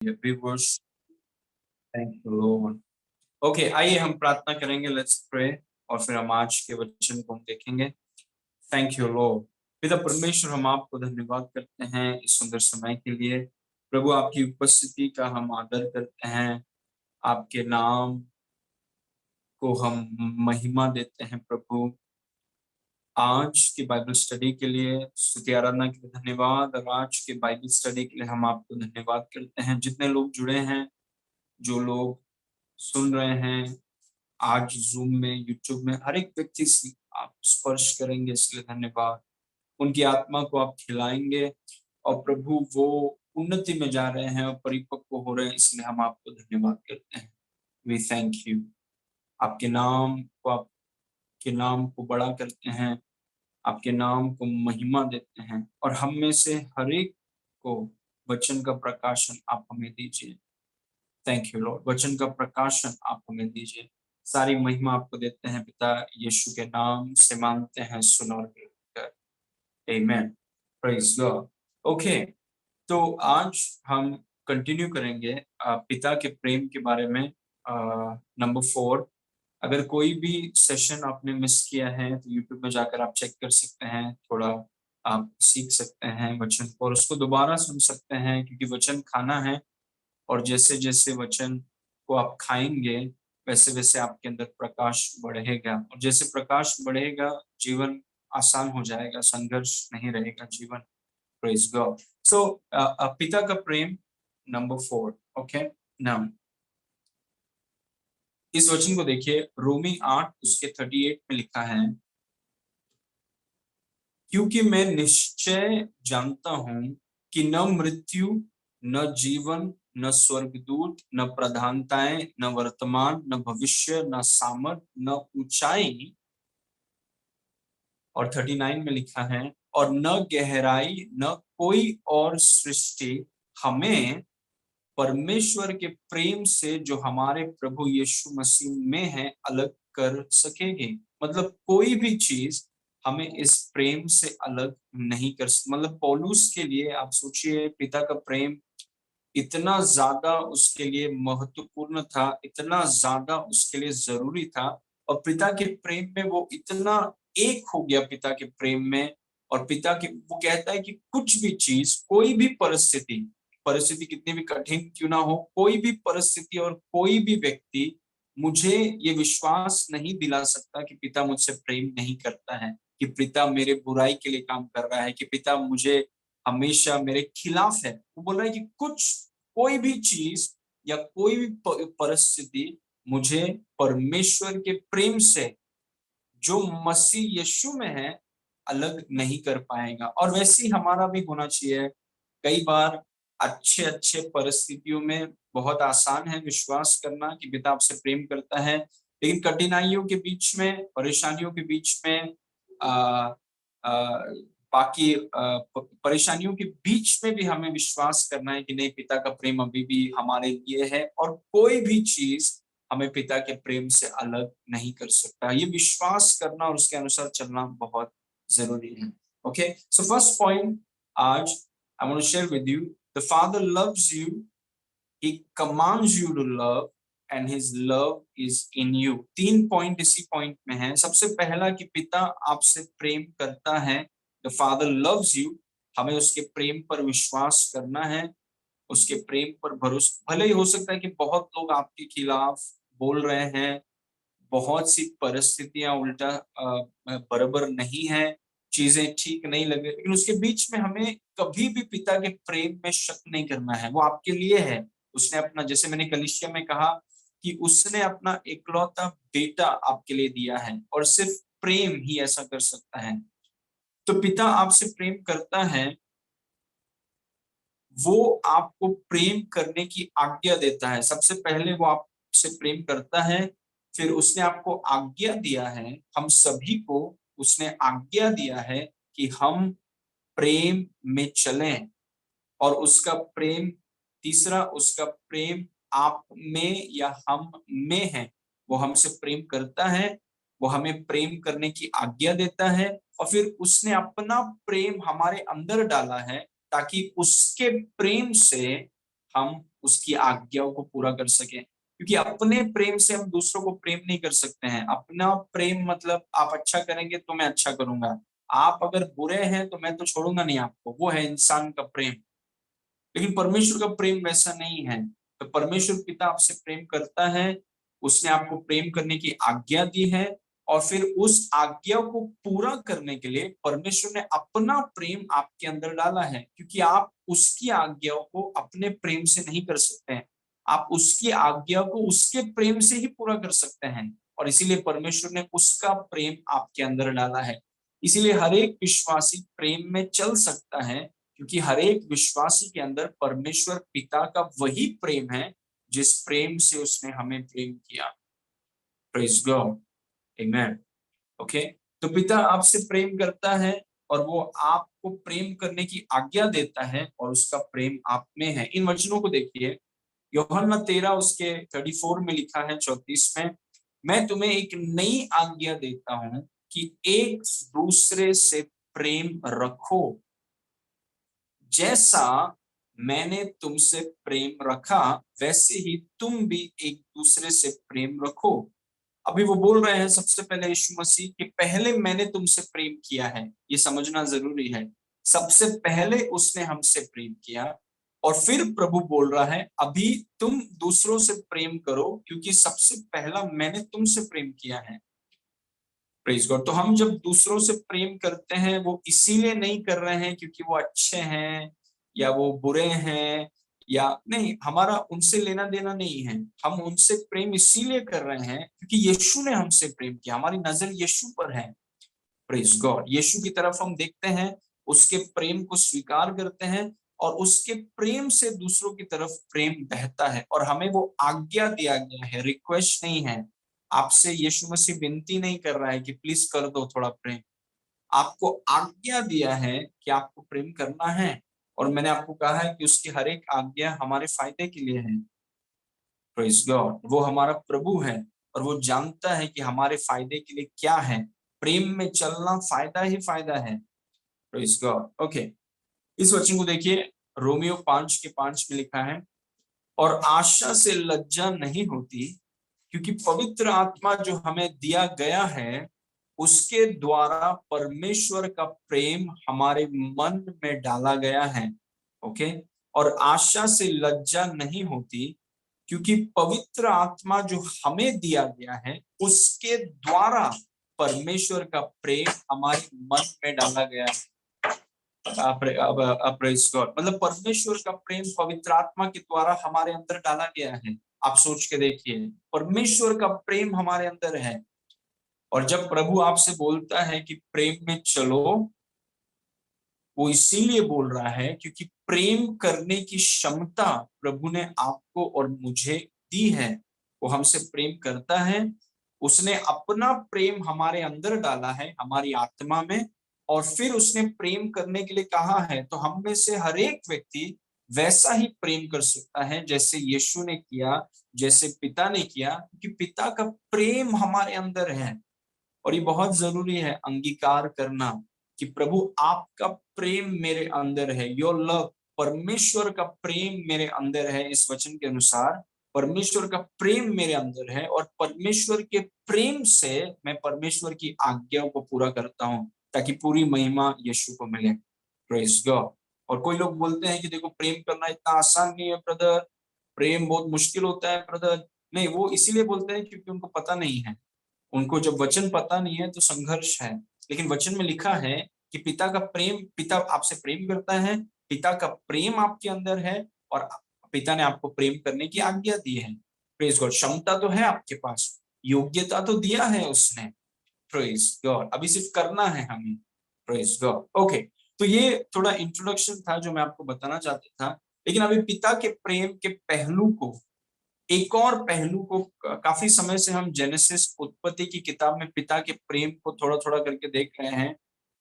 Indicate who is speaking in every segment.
Speaker 1: Viewers, thank you Lord. Okay, आइए हम प्रार्थना करेंगे। लेट्स प्रे और फिर हम आज के वचन को हम देखेंगे। Thank you Lord. पिता परमेश्वर, हम आपको धन्यवाद करते हैं इस सुंदर समय के लिए। प्रभु, आपकी उपस्थिति का हम आदर करते हैं, आपके नाम को हम महिमा देते हैं। प्रभु, आज की बाइबल स्टडी के लिए, स्तुति आराधना के लिए धन्यवाद। और आज के बाइबल स्टडी के लिए हम आपको धन्यवाद करते हैं। जितने लोग जुड़े हैं, जो लोग सुन रहे हैं आज जूम में, यूट्यूब में, हर एक व्यक्ति से आप स्पर्श करेंगे, इसलिए धन्यवाद। उनकी आत्मा को आप खिलाएंगे और प्रभु वो उन्नति में जा रहे हैं और परिपक्व हो रहे हैं, इसलिए हम आपको धन्यवाद करते हैं। We thank you. आपके नाम को बड़ा करते हैं, आपके नाम को महिमा देते हैं और हम में से हर एक को वचन का प्रकाशन आप हमें दीजिए। Thank you Lord. वचन का प्रकाशन आप हमें दीजिए। सारी महिमा आपको देते हैं पिता, यीशु के नाम से मांगते हैं, सुन और कर। आमीन। Praise God. ओके, तो आज हम कंटिन्यू करेंगे पिता के प्रेम के बारे में। नंबर 4। अगर कोई भी सेशन आपने मिस किया है तो यूट्यूब में जाकर आप चेक कर सकते हैं, थोड़ा आप सीख सकते हैं वचन को और उसको दोबारा सुन सकते हैं, क्योंकि वचन खाना है और जैसे जैसे वचन को आप खाएंगे वैसे वैसे आपके अंदर प्रकाश बढ़ेगा और जैसे प्रकाश बढ़ेगा जीवन आसान हो जाएगा, संघर्ष नहीं रहेगा जीवन। Praise God. सो पिता का प्रेम, नंबर 4। ओके, नाउ इस वचन को देखिए, रोमी 8 उसके 38 में लिखा है, क्योंकि मैं निश्चय जानता हूं कि न मृत्यु, न जीवन, न स्वर्गदूत, न प्रधानताएं, न वर्तमान, न भविष्य, न सामर्थ, न ऊंचाई, और 39 में लिखा है, और न गहराई, न कोई और सृष्टि हमें परमेश्वर के प्रेम से जो हमारे प्रभु यीशु मसीह में है अलग कर सकेगी। मतलब कोई भी चीज हमें इस प्रेम से अलग नहीं कर सकती। मतलब पौलुस के लिए आप सोचिए, पिता का प्रेम इतना ज्यादा उसके लिए महत्वपूर्ण था, इतना ज्यादा उसके लिए जरूरी था, और पिता के प्रेम में वो इतना एक हो गया पिता के प्रेम में। और पिता के, वो कहता है कि कुछ भी चीज, कोई भी परिस्थिति, परिस्थिति कितनी भी कठिन क्यों ना हो, कोई भी परिस्थिति और कोई भी व्यक्ति मुझे ये विश्वास नहीं दिला सकता कि पिता मुझसे प्रेम नहीं करता है, कि पिता मेरे बुराई के लिए काम कर रहा है, कि पिता मुझे हमेशा मेरे खिलाफ है। वो बोल रहा है कि कुछ, कोई भी चीज या कोई भी परिस्थिति मुझे परमेश्वर के प्रेम से जो मसीह यीशु में है अलग नहीं कर पाएगा। और वैसे ही हमारा भी होना चाहिए। कई बार अच्छे अच्छे परिस्थितियों में बहुत आसान है विश्वास करना कि पिता आपसे प्रेम करता है, लेकिन कठिनाइयों के बीच में, परेशानियों के बीच में, आ, आ, बाकी परेशानियों के बीच में भी हमें विश्वास करना है कि नहीं, पिता का प्रेम अभी भी हमारे लिए है और कोई भी चीज हमें पिता के प्रेम से अलग नहीं कर सकता। ये विश्वास करना और उसके अनुसार चलना बहुत जरूरी है। ओके, सो फर्स्ट पॉइंट आज I want to share with you, the father loves you, he commands you to love, and his love is in you. 3 point इसी पॉइंट में है। सबसे पहला कि पिता आपसे प्रेम करता है, द फादर लव्स यू, हमें उसके प्रेम पर विश्वास करना है, उसके प्रेम पर भरोसा। भले ही हो सकता है कि बहुत लोग आपके खिलाफ बोल रहे हैं, बहुत सी परिस्थितियां उल्टा बराबर नहीं है, चीजें ठीक नहीं लग रही, लेकिन उसके बीच में हमें कभी भी पिता के प्रेम में शक नहीं करना है। वो आपके लिए है। उसने अपना, जैसे मैंने कलीसिया में कहा कि उसने अपना इकलौता बेटा आपके लिए दिया है, और सिर्फ प्रेम ही ऐसा कर सकता है। तो पिता आपसे प्रेम करता है, वो आपको प्रेम करने की आज्ञा देता है। सबसे पहले वो आपसे प्रेम करता है, फिर उसने आपको आज्ञा दिया है, हम सभी को उसने आज्ञा दिया है कि हम प्रेम में चलें। और उसका प्रेम, तीसरा, उसका प्रेम आप में या हम में है। वो हमसे प्रेम करता है, वो हमें प्रेम करने की आज्ञा देता है, और फिर उसने अपना प्रेम हमारे अंदर डाला है ताकि उसके प्रेम से हम उसकी आज्ञाओं को पूरा कर सके, क्योंकि अपने प्रेम से हम दूसरों को प्रेम नहीं कर सकते हैं। अपना प्रेम मतलब आप अच्छा करेंगे तो मैं अच्छा करूंगा, आप अगर बुरे हैं तो मैं तो छोड़ूंगा नहीं आपको, वो है इंसान का प्रेम। लेकिन परमेश्वर का प्रेम वैसा नहीं है। तो परमेश्वर पिता आपसे प्रेम करता है, उसने आपको प्रेम करने की आज्ञा दी है, और फिर उस आज्ञा को पूरा करने के लिए परमेश्वर ने अपना प्रेम आपके अंदर डाला है, क्योंकि आप उसकी आज्ञाओं को अपने प्रेम से नहीं कर सकते हैं, आप उसकी आज्ञा को उसके प्रेम से ही पूरा कर सकते हैं। और इसीलिए परमेश्वर ने उसका प्रेम आपके अंदर डाला है। इसीलिए हर एक विश्वासी प्रेम में चल सकता है, क्योंकि हर एक विश्वासी के अंदर परमेश्वर पिता का वही प्रेम है जिस प्रेम से उसने हमें प्रेम किया। प्रेज गॉड, आमेन। ओके, तो पिता आपसे प्रेम करता है और वो आपको प्रेम करने की आज्ञा देता है, और उसका प्रेम आप में है। इन वचनों को देखिए, यूहन्ना 13 उसके 34 में लिखा है, 34 में, मैं तुम्हें एक नई आज्ञा देता हूं कि एक दूसरे से प्रेम रखो, जैसा मैंने तुमसे प्रेम रखा वैसे ही तुम भी एक दूसरे से प्रेम रखो। अभी वो बोल रहे हैं सबसे पहले यीशु मसीह कि पहले मैंने तुमसे प्रेम किया है, ये समझना जरूरी है। सबसे पहले उसने हमसे प्रेम किया, और फिर प्रभु बोल रहा है अभी तुम दूसरों से प्रेम करो, क्योंकि सबसे पहला मैंने तुमसे प्रेम किया है। Praise God. तो हम जब दूसरों से प्रेम करते हैं, वो इसीलिए नहीं कर रहे हैं क्योंकि वो अच्छे हैं या वो बुरे हैं, या नहीं, हमारा उनसे लेना देना नहीं है। हम उनसे प्रेम इसीलिए कर रहे हैं क्योंकि यीशु ने हमसे प्रेम किया, हमारी नजर यीशु पर है। Praise God. यीशु की तरफ हम देखते हैं, उसके प्रेम को स्वीकार करते हैं, और उसके प्रेम से दूसरों की तरफ प्रेम बहता है, और हमें वो आज्ञा दिया गया है, रिक्वेस्ट नहीं है। आपसे यीशु मसीह विनती नहीं कर रहा है कि प्लीज कर दो थोड़ा प्रेम, आपको आज्ञा दिया है कि आपको प्रेम करना है। और मैंने आपको कहा है कि उसकी हर एक आज्ञा हमारे फायदे के लिए है। Praise God. वो हमारा प्रभु है, और वो जानता है कि हमारे फायदे के लिए क्या है। प्रेम में चलना फायदा ही फायदा है। Praise God. ओके, इस वचन को देखिए, रोमियो 5:5 में लिखा है, और आशा से लज्जा नहीं होती, क्योंकि पवित्र आत्मा जो हमें दिया गया है उसके द्वारा परमेश्वर का प्रेम हमारे मन में डाला गया है। ओके, और आशा से लज्जा नहीं होती, क्योंकि पवित्र आत्मा जो हमें दिया गया है उसके द्वारा परमेश्वर का प्रेम हमारे मन में डाला गया है। Praise God. मतलब परमेश्वर का प्रेम पवित्र आत्मा के द्वारा हमारे अंदर डाला गया है। आप सोच के देखिए, परमेश्वर का प्रेम हमारे अंदर है, और जब प्रभु आपसे बोलता है कि प्रेम में चलो, वो इसीलिए बोल रहा है क्योंकि प्रेम करने की क्षमता प्रभु ने आपको और मुझे दी है। वो हमसे प्रेम करता है, उसने अपना प्रेम हमारे अंदर डाला है, हमारी आत्मा में, और फिर उसने प्रेम करने के लिए कहा है। तो हम में से हर एक व्यक्ति वैसा ही प्रेम कर सकता है जैसे यीशु ने किया, जैसे पिता ने किया, क्योंकि पिता का प्रेम हमारे अंदर है। और ये बहुत जरूरी है अंगीकार करना कि प्रभु आपका प्रेम मेरे अंदर है, योर लव, परमेश्वर का प्रेम मेरे अंदर है। इस वचन के अनुसार परमेश्वर का प्रेम मेरे अंदर है, और परमेश्वर के प्रेम से मैं परमेश्वर की आज्ञाओं को पूरा करता हूँ, ताकि पूरी महिमा यीशु को मिले। Praise God. और कोई लोग बोलते हैं कि देखो प्रेम करना इतना आसान नहीं है ब्रदर, प्रेम बहुत मुश्किल होता है ब्रदर। नहीं, वो इसीलिए बोलते हैं क्योंकि उनको पता नहीं है। उनको जब वचन पता नहीं है तो संघर्ष है। लेकिन वचन में लिखा है कि पिता का प्रेम, पिता आपसे प्रेम करता है, पिता का प्रेम आपके अंदर है, और पिता ने आपको प्रेम करने की आज्ञा दी है। Praise God. क्षमता तो है आपके पास, योग्यता तो दिया है उसने। Praise God. अभी सिर्फ करना है हमें। Praise God. ओके, तो ये थोड़ा इंट्रोडक्शन था जो मैं आपको बताना चाहता था। लेकिन अभी पिता के प्रेम के पहलू को, एक और पहलू को, काफी समय से हम जेनेसिस उत्पत्ति की किताब में पिता के प्रेम को थोड़ा थोड़ा करके देख रहे हैं,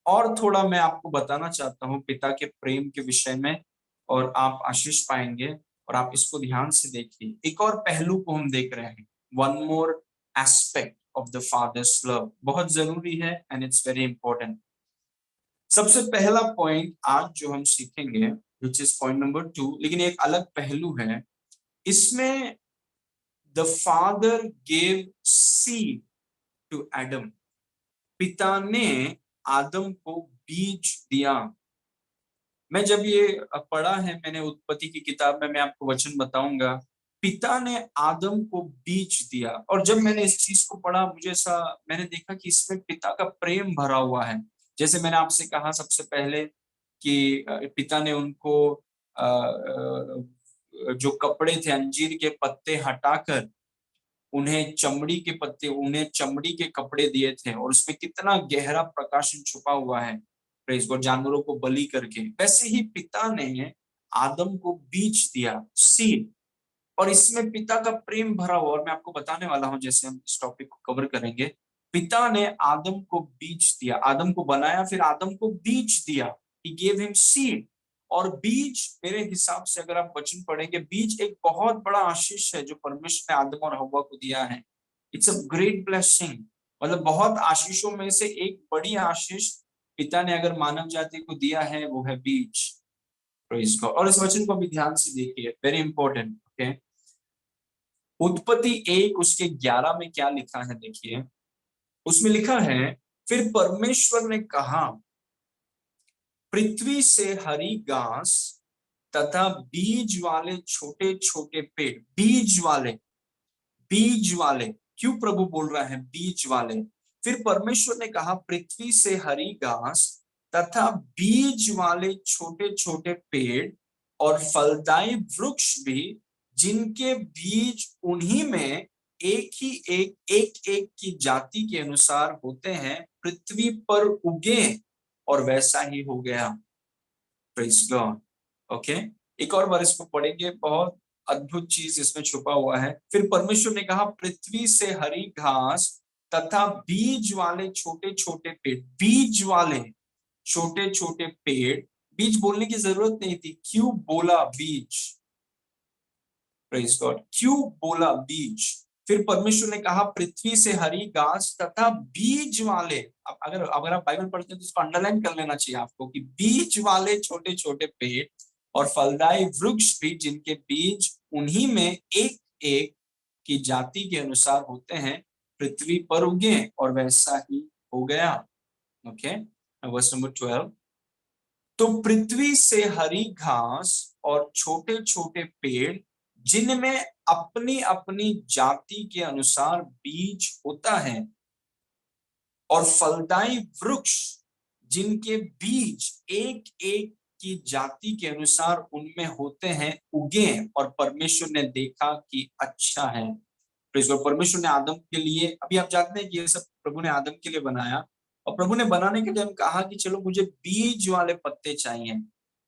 Speaker 1: और थोड़ा मैं आपको बताना चाहता हूँ पिता के प्रेम के विषय में, और आप आशीष पाएंगे। और आप इसको ध्यान से देखिए, एक और पहलू को हम देख रहे हैं, one more aspect of the father's love, बहुत जरूरी है एंड इट्स वेरी इंपॉर्टेंट। सबसे पहला पॉइंट आज जो हम सीखेंगे, which is point number 2। लेकिन एक अलग पहलू है इसमें, the father gave seed to Adam। पिता ने आदम को बीज दिया। मैं जब ये पढ़ा है मैंने उत्पत्ति की किताब में, मैं आपको वचन बताऊंगा, पिता ने आदम को बीज दिया। और जब मैंने इस चीज को पढ़ा मुझे ऐसा, मैंने देखा कि इसमें पिता का प्रेम भरा हुआ है। जैसे मैंने आपसे कहा सबसे पहले कि पिता ने उनको जो कपड़े थे अंजीर के पत्ते हटाकर उन्हें चमड़ी के पत्ते, उन्हें चमड़ी के कपड़े दिए थे, और उसमें कितना गहरा प्रकाशन छुपा हुआ है, प्रेज गॉड, जानवरों को बलि करके। वैसे ही पिता ने आदम को बीज दिया, सीड, और इसमें पिता का प्रेम भरा हुआ। और मैं आपको बताने वाला हूं जैसे हम इस टॉपिक को कवर करेंगे। पिता ने आदम को बीज दिया, आदम को बनाया, फिर आदम को बीज दिया, he gave him seed। और बीज, मेरे हिसाब से अगर आप वचन पढ़ेंगे, बीज एक बहुत बड़ा आशीष है जो परमेश्वर ने आदम और हव्वा को दिया है। इट्स अ ग्रेट ब्लेसिंग, मतलब बहुत आशीषों में से एक बड़ी आशीष पिता ने अगर मानव जाति को दिया है वो है बीज। Praise God. और इस वचन को भी ध्यान से देखिए, वेरी इंपॉर्टेंट। ओके, उत्पत्ति 1 उसके 11 में क्या लिखा है देखिए, उसमें लिखा है, फिर परमेश्वर ने कहा, पृथ्वी से हरी घास तथा बीज वाले छोटे छोटे पेड़, बीज वाले, क्यों प्रभु बोल रहा है बीज वाले? फिर परमेश्वर ने कहा, पृथ्वी से हरी घास तथा बीज वाले छोटे छोटे पेड़ और फलदायी वृक्ष भी, जिनके बीज उन्हीं में एक की जाति के अनुसार होते हैं, पृथ्वी पर उगे। और वैसा ही हो गया। Praise God. ओके, एक और बार इसको पढ़ेंगे, बहुत अद्भुत चीज इसमें छुपा हुआ है। फिर परमेश्वर ने कहा, पृथ्वी से हरी घास तथा बीज वाले छोटे छोटे पेड़, बीज वाले छोटे छोटे पेड़, बीज बोलने की जरूरत नहीं थी, क्यों बोला बीज? प्रेज गॉड, क्यों बोला बीज? फिर परमेश्वर ने कहा, पृथ्वी से हरी घास तथा बीज वाले, अगर आप बाइबल पढ़ते हैं तो उसको अंडरलाइन कर लेना चाहिए आपको, कि बीज वाले छोटे छोटे पेड़ और फलदायी वृक्ष भी, जिनके बीज उन्हीं में एक की जाति के अनुसार होते हैं, पृथ्वी पर उगे। और वैसा ही हो गया। Okay, verse number 12। तो पृथ्वी से हरी घास और छोटे छोटे पेड़, जिनमें अपनी अपनी जाति के अनुसार बीज होता है, और फलदायी वृक्ष, जिनके बीज एक की जाति के अनुसार उनमें होते हैं, उगे। और परमेश्वर ने देखा कि अच्छा है। परमेश्वर ने आदम के लिए, अभी आप जानते हैं कि ये सब प्रभु ने आदम के लिए बनाया, और प्रभु ने बनाने के टाइम कहा कि चलो मुझे बीज वाले पत्ते चाहिए,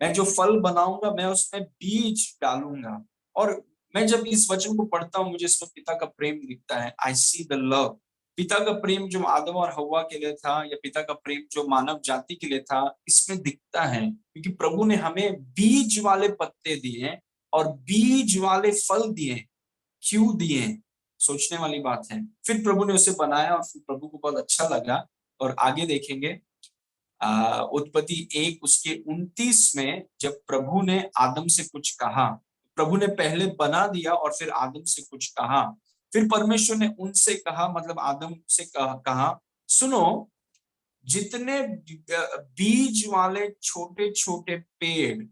Speaker 1: मैं जो फल बनाऊंगा मैं उसमें बीज डालूंगा। और मैं जब इस वचन को पढ़ता हूँ मुझे इसमें पिता का प्रेम दिखता है। आई सी द लव, पिता का प्रेम जो आदम और हव्वा के लिए था, या पिता का प्रेम जो मानव जाति के लिए था, इसमें दिखता है। क्योंकि प्रभु ने हमें बीज वाले पत्ते दिए और बीज वाले फल दिए। क्यों दिए? सोचने वाली बात है। फिर प्रभु ने उसे बनाया और फिर प्रभु को बहुत अच्छा लगा। और आगे देखेंगे उत्पत्ति 1 उसके 29 में, जब प्रभु ने आदम से कुछ कहा, प्रभु ने पहले बना दिया और फिर आदम से कुछ कहा। फिर परमेश्वर ने उनसे कहा, मतलब आदम से कहा, सुनो, जितने बीज वाले छोटे छोटे पेड़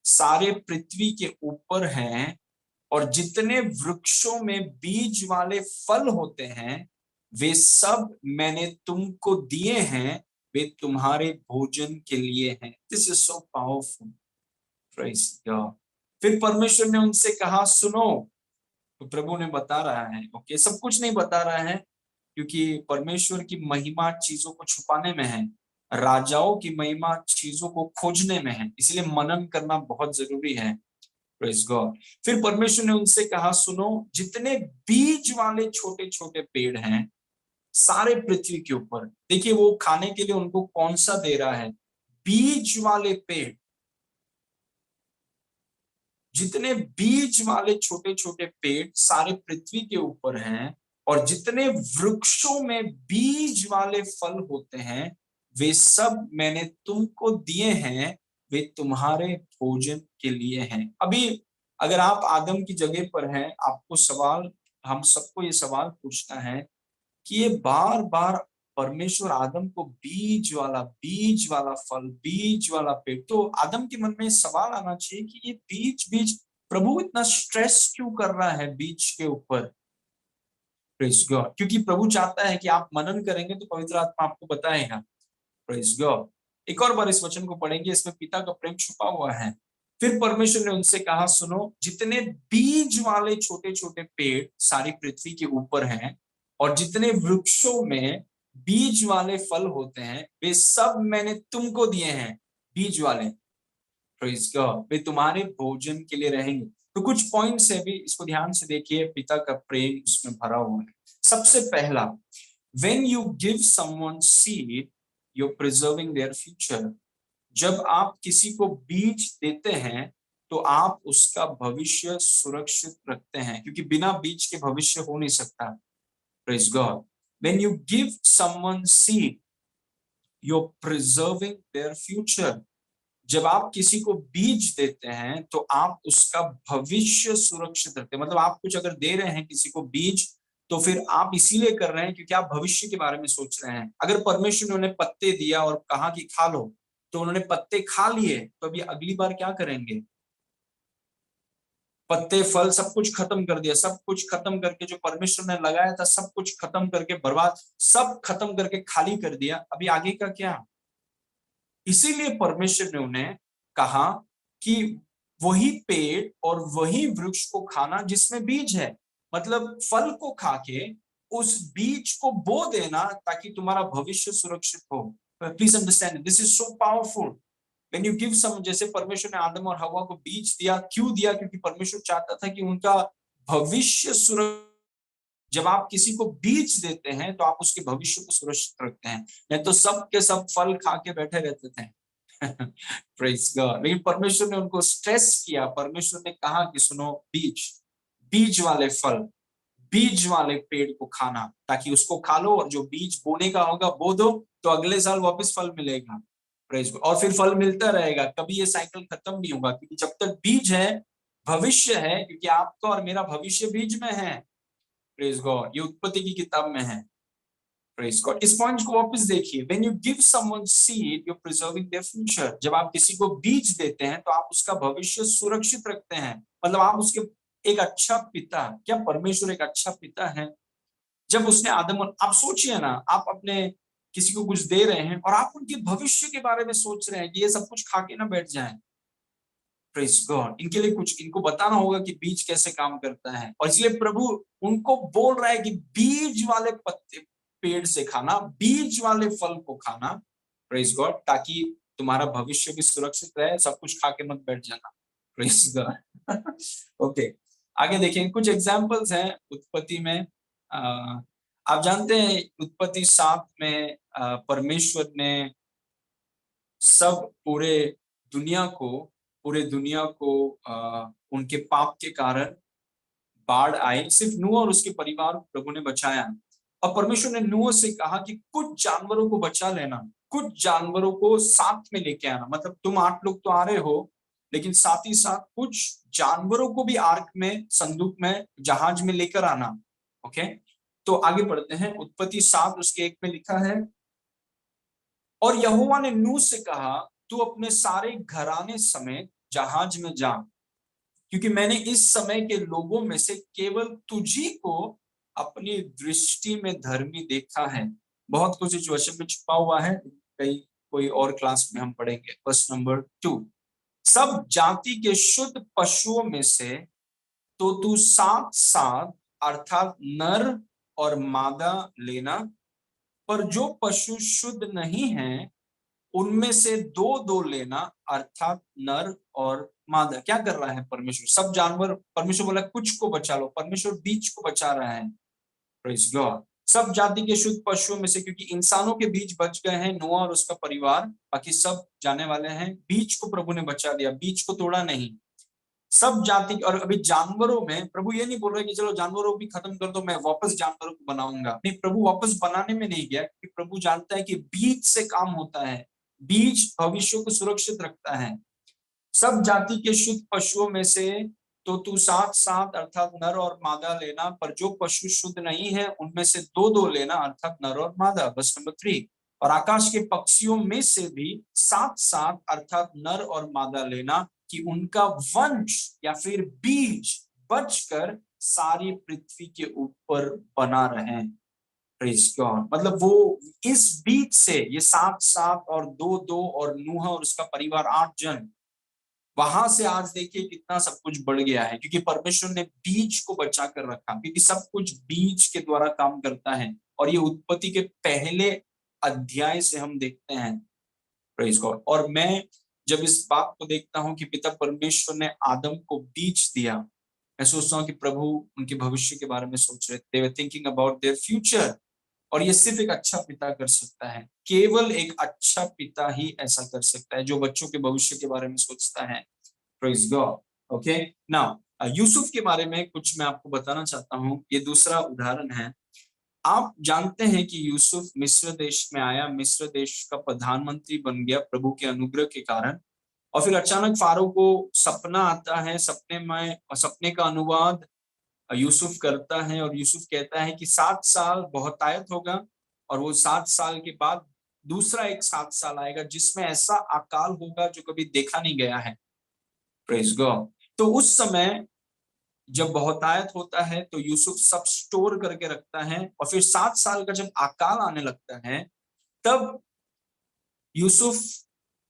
Speaker 1: सारे पृथ्वी के ऊपर हैं, और जितने वृक्षों में बीज वाले फल होते हैं, वे सब मैंने तुमको दिए हैं, वे तुम्हारे भोजन के लिए हैं। This is so powerful, praise God. फिर परमेश्वर ने उनसे कहा, सुनो, तो प्रभु ने बता रहा है, ओके, सब कुछ नहीं बता रहा है, क्योंकि परमेश्वर की महिमा चीजों को छुपाने में है, राजाओं की महिमा चीजों को खोजने में है, इसलिए मनन करना बहुत जरूरी है। Praise God. फिर परमेश्वर ने उनसे कहा, सुनो, जितने बीज वाले छोटे छोटे पेड़ हैं सारे पृथ्वी के ऊपर, देखिए वो खाने के लिए उनको कौन सा दे रहा है? बीज वाले पेड़। जितने बीज वाले छोटे छोटे पेड़ सारे पृथ्वी के ऊपर हैं, और जितने वृक्षों में बीज वाले फल होते हैं, वे सब मैंने तुमको दिए हैं, वे तुम्हारे भोजन के लिए हैं। अभी अगर आप आदम की जगह पर हैं, आपको सवाल, हम सबको ये सवाल पूछना है कि ये बार बार परमेश्वर आदम को बीज वाला फल, बीज वाला पेड़, तो आदम के मन में सवाल आना चाहिए कि ये बीज बीज, प्रभु इतना स्ट्रेस क्यों कर रहा है बीज के ऊपर। प्रेज गॉड, क्योंकि प्रभु चाहता है कि आप मनन करेंगे तो पवित्र आत्मा आपको बताएगा। Praise God. एक और बार इस वचन को पढ़ेंगे, इसमें पिता का प्रेम छुपा हुआ है। फिर परमेश्वर ने उनसे कहा, सुनो, जितने बीज वाले छोटे छोटे पेड़ सारी पृथ्वी के ऊपर हैं और जितने वृक्षों में बीज वाले फल होते हैं, वे सब मैंने तुमको दिए हैं, बीज वाले। Praise God. वे तुम्हारे भोजन के लिए रहेंगे। तो कुछ पॉइंट्स है, भी इसको ध्यान से देखिए, पिता का प्रेम उसमें भरा हुआ है। सबसे पहला, when you give someone seed, you're preserving their future। जब आप किसी को बीज देते हैं तो आप उसका भविष्य सुरक्षित रखते हैं, क्योंकि बिना बीज के भविष्य हो नहीं सकता। Praise God. when you give someone seed, you're preserving their future। जब आप किसी को बीज देते हैं तो आप उसका भविष्य सुरक्षित रखते हैं। मतलब आप कुछ अगर दे रहे हैं किसी को बीज, तो फिर आप इसीलिए कर रहे हैं क्योंकि आप भविष्य के बारे में सोच रहे हैं। अगर परमेश्वर ने उन्हें पत्ते दिया और कहा कि खा लो, तो उन्होंने पत्ते खा लिए, तो अभी अगली बार क्या करेंगे? पत्ते, फल, सब कुछ खत्म कर दिया। सब कुछ खत्म करके जो परमेश्वर ने लगाया था सब कुछ खत्म करके, बर्बाद, सब खत्म करके खाली कर दिया। अभी आगे का क्या? इसीलिए परमेश्वर ने उन्हें कहा कि वही पेड़ और वही वृक्ष को खाना जिसमें बीज है। मतलब फल को खा के उस बीज को बो देना ताकि तुम्हारा भविष्य सुरक्षित हो। Please understand, this is so powerful. When you give some, जैसे परमेश्वर ने आदम और हवा को बीज दिया, क्यों दिया? क्योंकि परमेश्वर चाहता था कि उनका भविष्य सुरक्षित। जब आप किसी को बीज देते हैं तो आप उसके भविष्य को सुरक्षित रखते हैं, नहीं तो सब के सब फल खा के बैठे रहते थे। Praise God. लेकिन परमेश्वर ने उनको स्ट्रेस किया। परमेश्वर ने कहा कि सुनो, बीज, बीज वाले फल, बीज वाले पेड़ को खाना, ताकि उसको खा लो और जो बीज बोने का होगा बो दो, तो अगले साल वापस फल मिलेगा। Praise God. और फिर फल मिलता रहेगा, कभी ये साइकिल खत्म नहीं होगा, क्योंकि जब तक बीज है भविष्य है, क्योंकि आपका और मेरा भविष्य बीज में है। Praise God. ये उत्पत्ति की किताब में है। Praise God. इस पॉइंट को वापस देखिए, when you give someone seed, you are preserving their future. जब आप किसी को बीज देते हैं तो आप उसका भविष्य सुरक्षित रखते हैं। मतलब आप उसके एक अच्छा पिता, क्या परमेश्वर एक अच्छा पिता है? जब उसने आदम, आप सोचिए ना, आप अपने किसी को कुछ दे रहे हैं और आप उनके भविष्य के बारे में सोच रहे हैं कि ये सब कुछ खा के ना बैठ जाए। Praise God. इनके लिए कुछ इनको बताना होगा कि बीज कैसे काम करता है, और इसलिए प्रभु उनको बोल रहा है कि बीज वाले पत्ते, पेड़ से खाना, बीज वाले फल को खाना। Praise God. ताकि तुम्हारा भविष्य भी सुरक्षित रहे, सब कुछ खा के मत बैठ जाना। Praise God. ओके, आगे देखें। कुछ एग्जांपल्स हैं उत्पत्ति में। आप जानते हैं उत्पत्ति 7 में परमेश्वर ने सब पूरे दुनिया को उनके पाप के कारण बाढ़ आई, सिर्फ नूह और उसके परिवार को प्रभु ने बचाया। और परमेश्वर ने नूह से कहा कि कुछ जानवरों को बचा लेना, कुछ जानवरों को साथ में लेके आना। मतलब तुम 8 लोग तो आ रहे हो, लेकिन साथ ही साथ कुछ जानवरों को भी आर्क में, संदूक में, जहाज में लेकर आना। ओके, तो आगे पढ़ते हैं। उत्पत्ति 7 उसके 1 में लिखा है, और यहोवा ने नूह से कहा, तू अपने सारे घराने समेत जहाज में जा, क्योंकि मैंने इस समय के लोगों में से केवल तुझी को अपनी दृष्टि में धर्मी देखा है। बहुत कुछ इस वचन में छुपा हुआ है, कई कोई और क्लास में हम पढ़ेंगे। वर्स नंबर 2, सब जाति के शुद्ध पशुओं में से तो तू 7 अर्थात नर और मादा लेना, पर जो पशु शुद्ध नहीं है उनमें से 2 लेना, अर्थात नर और मादा। क्या कर रहा है परमेश्वर? सब जानवर, परमेश्वर बोला कुछ को बचा लो, परमेश्वर बीज को बचा रहा है। Praise God. सब जाति के शुद्ध पशुओं में से, क्योंकि इंसानों के बीज बच गए हैं, नोआ और उसका परिवार, बाकी सब जाने वाले हैं। बीज को प्रभु ने बचा दिया, बीज को तोड़ा नहीं। सब जाति। और अभी जानवरों में प्रभु ये नहीं बोल रहा कि चलो जानवरों भी खत्म कर दो, मैं वापस जानवरों को बनाऊंगा। नहीं, प्रभु वापस बनाने में नहीं गया, क्योंकि प्रभु जानता है कि बीज से काम होता है। बीज भविष्य को सुरक्षित रखता है। सब जाति के शुद्ध पशुओं में से तो तू 7-7 अर्थात नर और मादा लेना, पर जो पशु शुद्ध नहीं है उनमें से 2-2 लेना अर्थात नर और मादा। वर्स नंबर 3, और आकाश के पक्षियों में से भी 7-7 अर्थात नर और मादा लेना, कि उनका वंश या फिर बीज बचकर सारी पृथ्वी के ऊपर बना रहे। Praise God. मतलब वो इस बीज से ये 7-7 और 2-2 और नूह और उसका परिवार 8 जन, वहां से आज देखिए कितना सब कुछ बढ़ गया है, क्योंकि परमेश्वर ने बीज को बचा कर रखा, क्योंकि सब कुछ बीज के द्वारा काम करता है। और ये उत्पत्ति के पहले अध्याय से हम देखते हैं। Praise God. और मैं जब इस बात को देखता हूं कि पिता परमेश्वर ने आदम को बीज दिया, मैं सोचता हूँ कि प्रभु उनके भविष्य के बारे में सोच रहे थे। They were thinking about their future। और ये सिर्फ एक अच्छा पिता कर सकता है, केवल एक अच्छा पिता ही ऐसा कर सकता है, जो बच्चों के भविष्य के बारे में सोचता है। Praise God. Okay, now Yusuf के बारे में कुछ मैं आपको बताना चाहता हूँ। ये दूसरा उदाहरण है। आप जानते हैं कि यूसुफ मिस्र देश में आया, मिस्र देश का प्रधानमंत्री बन गया प्रभु के अनुग्रह के कारण। और फिर अचानक फारो को सपना आता है, सपने का अनुवाद यूसुफ करता है, और यूसुफ कहता है कि 7 साल बहुतायत होगा, और वो 7 साल के बाद दूसरा एक 7 साल आएगा जिसमें ऐसा अकाल होगा जो कभी देखा नहीं गया है। Praise God. तो उस समय जब बहुतायत होता है तो यूसुफ सब स्टोर करके रखता है, और फिर 7 साल का जब अकाल आने लगता है तब यूसुफ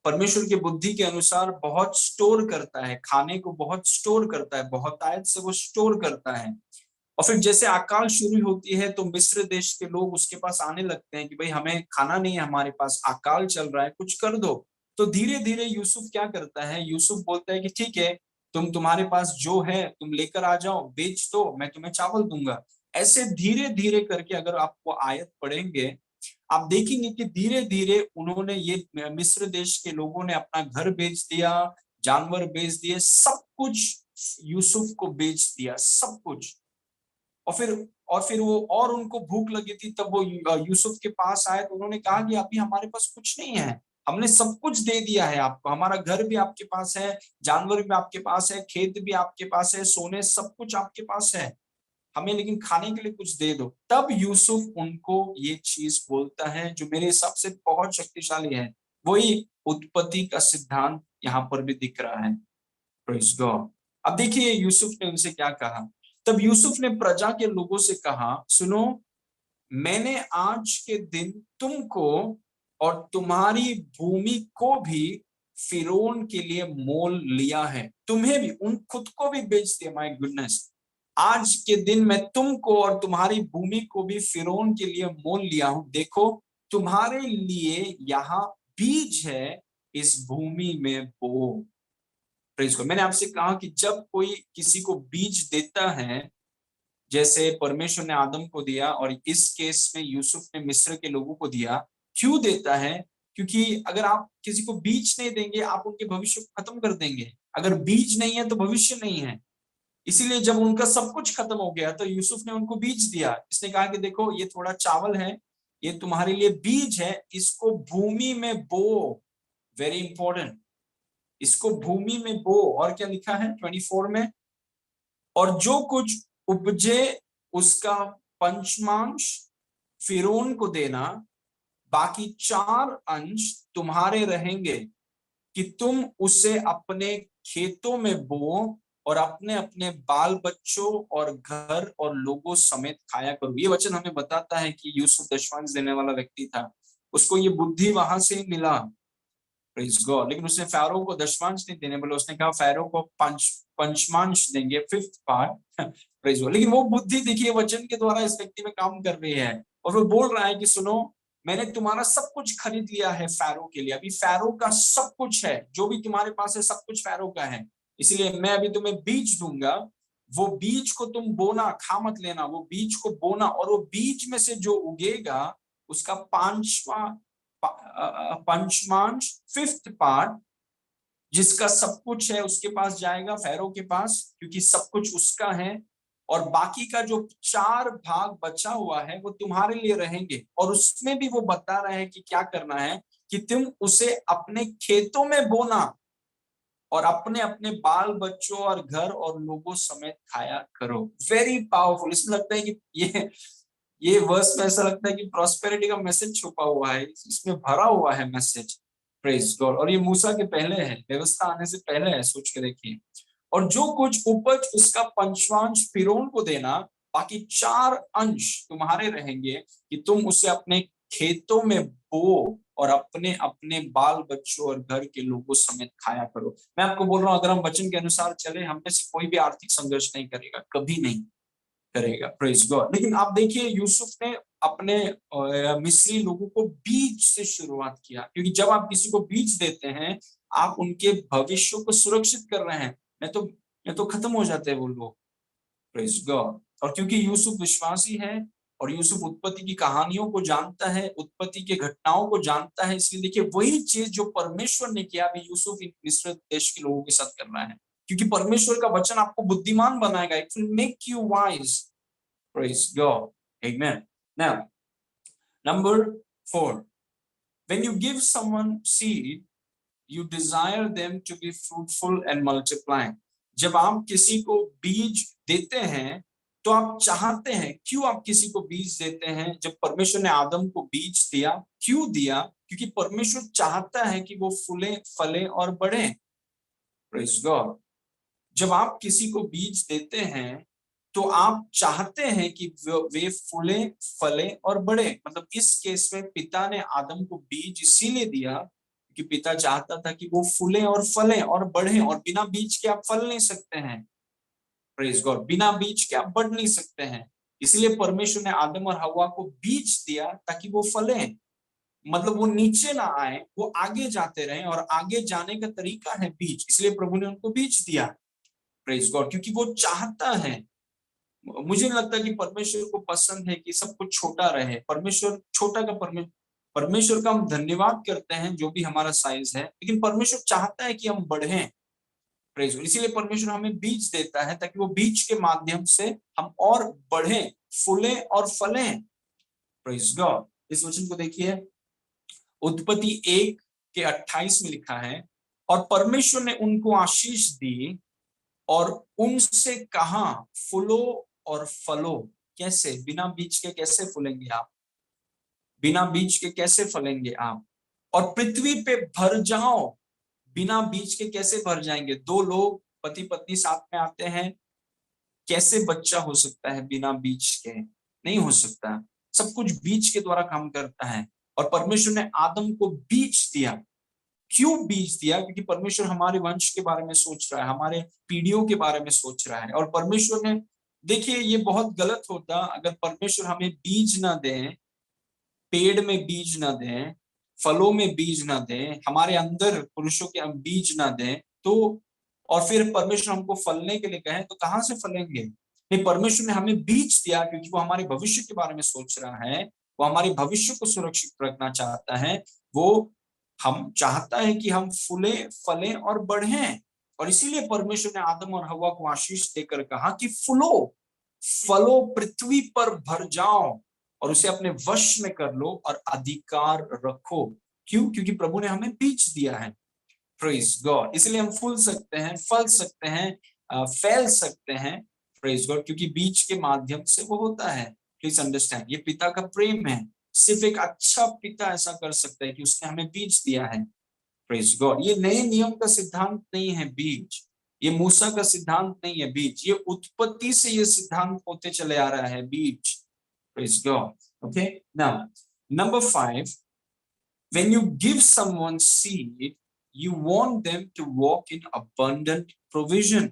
Speaker 1: परमेश्वर की बुद्धि के अनुसार बहुत स्टोर करता है, खाने को बहुत स्टोर करता है, बहुतायत से वो स्टोर करता है। और फिर जैसे अकाल शुरू होती है तो मिस्र देश के लोग उसके पास आने लगते हैं कि भाई हमें खाना नहीं है, हमारे पास अकाल चल रहा है, कुछ कर दो। तो धीरे धीरे यूसुफ क्या करता है, यूसुफ बोलता है कि ठीक है, तुम्हारे पास जो है तुम लेकर आ जाओ, बेच दो, मैं तुम्हें चावल दूंगा। ऐसे धीरे धीरे करके अगर आपको आयत पढ़ेंगे, आप देखेंगे कि धीरे धीरे उन्होंने ये मिस्र देश के लोगों ने अपना घर बेच दिया, जानवर बेच दिए, सब कुछ यूसुफ को बेच दिया, सब कुछ। और फिर वो और उनको भूख लगी थी, तब वो यूसुफ के पास आए तो उन्होंने कहा कि अभी हमारे पास कुछ नहीं है, हमने सब कुछ दे दिया है आपको, हमारा घर भी आपके पास है, जानवर भी आपके पास है, खेत भी आपके पास है, सोने सब कुछ आपके पास है, हमें लेकिन खाने के लिए कुछ दे दो। तब यूसुफ उनको ये चीज बोलता है जो मेरे हिसाब से बहुत शक्तिशाली है, वही उत्पत्ति का सिद्धांत यहाँ पर भी दिख रहा है। Praise God. अब देखिए यूसुफ ने उनसे क्या कहा। तब यूसुफ ने प्रजा के लोगों से कहा, सुनो, मैंने आज के दिन तुमको और तुम्हारी भूमि को भी फिरौन के लिए मोल लिया है, तुम्हें भी, उन खुद को भी बेच दिया। माय गुडनेस, आज के दिन मैं तुमको और तुम्हारी भूमि को भी फिरौन के लिए मोल लिया हूं। देखो, तुम्हारे लिए यहाँ बीज है, इस भूमि में बो। प्रेज को मैंने आपसे कहा कि जब कोई किसी को बीज देता है, जैसे परमेश्वर ने आदम को दिया और इस केस में यूसुफ ने मिस्र के लोगों को दिया, क्यों देता है? क्योंकि अगर आप किसी को बीज नहीं देंगे, आप उनके भविष्य को खत्म कर देंगे। अगर बीज नहीं है तो भविष्य नहीं है। इसीलिए जब उनका सब कुछ खत्म हो गया तो यूसुफ ने उनको बीज दिया। इसने कहा कि देखो, ये थोड़ा चावल है, ये तुम्हारे लिए बीज है, इसको भूमि में बो। वेरी इंपॉर्टेंट, इसको भूमि में बो। और क्या लिखा है 24 में, और जो कुछ उपजे उसका पंचमांश फिरौन को देना, बाकी 4 अंश तुम्हारे रहेंगे, कि तुम उसे अपने खेतों में बो और अपने अपने बाल बच्चों और घर और लोगों समेत खाया करो। ये वचन हमें बताता है कि यूसुफ दशमांश देने वाला व्यक्ति था, उसको ये बुद्धि वहां से मिला। Praise God. लेकिन उसने फैरो को दशमांश नहीं देने बोला, उसने कहा फैरो को पंचमांश देंगे, 5th पार्ट। Praise God. लेकिन वो बुद्धि देखिए वचन के द्वारा इस व्यक्ति में काम कर रही है, और वो बोल रहा है कि सुनो, मैंने तुम्हारा सब कुछ खरीद लिया है फैरो के लिए, अभी फैरो का सब कुछ है, जो भी तुम्हारे पास है सब कुछ फैरो का है, इसलिए मैं अभी तुम्हें बीज दूंगा। वो बीज को तुम बोना, खा मत लेना, वो बीज को बोना, और वो बीज में से जो उगेगा उसका पंचमांश, 5th पार्ट, जिसका सब कुछ है उसके पास जाएगा, फैरो के पास, क्योंकि सब कुछ उसका है। और बाकी का जो 4 भाग बचा हुआ है वो तुम्हारे लिए रहेंगे। और उसमें भी वो बता रहा है कि क्या करना है, कि तुम उसे अपने खेतों में बोना और अपने अपने बाल बच्चों और घर और लोगों समेत खाया करो। Very powerful. इसमें लगता है कि ये वर्स में ऐसा लगता है कि प्रॉस्पेरिटी का मैसेज छुपा हुआ है, इसमें भरा हुआ है मैसेज। Praise God. और ये मूसा के पहले है, व्यवस्था आने से पहले है, सोच के देखिए। और जो कुछ उपज उसका पंचवांश फिरौन को देना, बाकी 4 अंश तुम्हारे रहेंगे कि तुम उसे अपने खेतों में बो और अपने अपने बाल बच्चों और घर के लोगों समेत खाया करो। मैं आपको बोल रहा हूं, अगर हम वचन के अनुसार चले, हम में से कोई भी आर्थिक संघर्ष नहीं करेगा, कभी नहीं करेगा। Praise God. लेकिन आप देखिए, यूसुफ ने अपने मिस्री लोगों को बीज से शुरुआत किया, क्योंकि जब आप किसी को बीज देते हैं, आप उनके भविष्य को सुरक्षित कर रहे हैं। मैं तो खत्म हो जाते हैं वो लोग। Praise God. और क्योंकि यूसुफ विश्वासी है और यूसुफ उत्पत्ति की कहानियों को जानता है, उत्पत्ति के घटनाओं को जानता है, इसलिए देखिए वही चीज जो परमेश्वर ने किया, अभी यूसुफ मिस्र देश के लोगों के साथ कर रहा है। क्योंकि परमेश्वर का वचन आपको बुद्धिमान बनाएगा, it will make you wise. Praise God. Amen. Now number 4, when you give someone seed, you desire them to be fruitful and multiply. जब आप किसी को बीज देते हैं तो आप चाहते हैं, क्यों आप किसी को बीज देते हैं? जब परमेश्वर ने आदम को बीज दिया, क्यों दिया? क्योंकि परमेश्वर चाहता है कि वो फूले फले और बढ़े। Praise God. जब आप किसी को बीज देते हैं तो आप चाहते हैं कि वे फूले फले और बढ़े। मतलब इस केस में पिता ने आदम को बीज इसीलिए दिया कि पिता चाहता था कि वो फूले और फले और बढ़े, और बिना बीज के आप फल नहीं सकते हैं। Praise God. बिना बीज के आप बढ़ नहीं सकते हैं। इसलिए परमेश्वर ने आदम और हवा को बीज दिया ताकि वो फले, मतलब वो नीचे ना आए, वो आगे जाते रहे, और आगे जाने का तरीका है बीज, इसलिए प्रभु ने उनको बीज दिया। Praise God. क्योंकि वो चाहता है, मुझे नहीं लगता कि परमेश्वर को पसंद है कि सब कुछ छोटा रहे। परमेश्वर छोटा का परमेश्वर का हम धन्यवाद करते हैं जो भी हमारा साइज है, लेकिन परमेश्वर चाहता है कि हम बढ़ें। Praise God. इसीलिए परमेश्वर हमें बीज देता है ताकि वो बीज के माध्यम से हम और बढ़ें, फूलें और फलें। Praise God. इस वचन को देखिए, उत्पत्ति 1 के 28 में लिखा है, और परमेश्वर ने उनको आशीष दी और उनसे कहा, फूलो और फलो। कैसे? बिना बीज के कैसे फूलेंगे आप? बिना बीज के कैसे फलेंगे आप? और पृथ्वी पे भर जाओ। बिना बीज के कैसे भर जाएंगे? 2 लोग पति पत्नी साथ में आते हैं, कैसे बच्चा हो सकता है बिना बीज के? नहीं हो सकता। सब कुछ बीज के द्वारा काम करता है। और परमेश्वर ने आदम को बीज दिया। क्यों बीज दिया? क्योंकि परमेश्वर हमारे वंश के बारे में सोच रहा है, हमारे पीढ़ियों के बारे में सोच रहा है। और परमेश्वर ने, देखिए ये बहुत गलत होता अगर परमेश्वर हमें बीज ना दें, पेड़ में बीज ना दें, फलों में बीज ना दें, हमारे अंदर पुरुषों के हम बीज ना दें, तो और फिर परमेश्वर हमको फलने के लिए कहें तो कहां से फलेंगे? नहीं, परमेश्वर ने हमें बीज दिया क्योंकि वो हमारे भविष्य के बारे में सोच रहा है, वो हमारे भविष्य को सुरक्षित रखना चाहता है। वो हम चाहता है कि हम फूले फलें और बढ़ें। और इसीलिए परमेश्वर ने आदम और हवा को आशीष देकर कहा कि फूलो फलो, पृथ्वी पर भर जाओ और उसे अपने वश में कर लो और अधिकार रखो। क्यों? क्योंकि प्रभु ने हमें बीज दिया है। Praise God. इसलिए हम फूल सकते हैं, फल सकते हैं, फैल सकते हैं। Praise God. क्योंकि बीज के माध्यम से वो होता है। प्लीज अंडरस्टैंड, ये पिता का प्रेम है। सिर्फ एक अच्छा पिता ऐसा कर सकता है कि उसने हमें बीज दिया है। Praise God. ये नए नियम का सिद्धांत नहीं है बीज, ये मूसा का सिद्धांत नहीं है बीज, ये उत्पत्ति से ये सिद्धांत होते चले आ रहा है बीज। Praise God. Okay, now number 5, when you give someone seed, you want them to walk in abundant provision.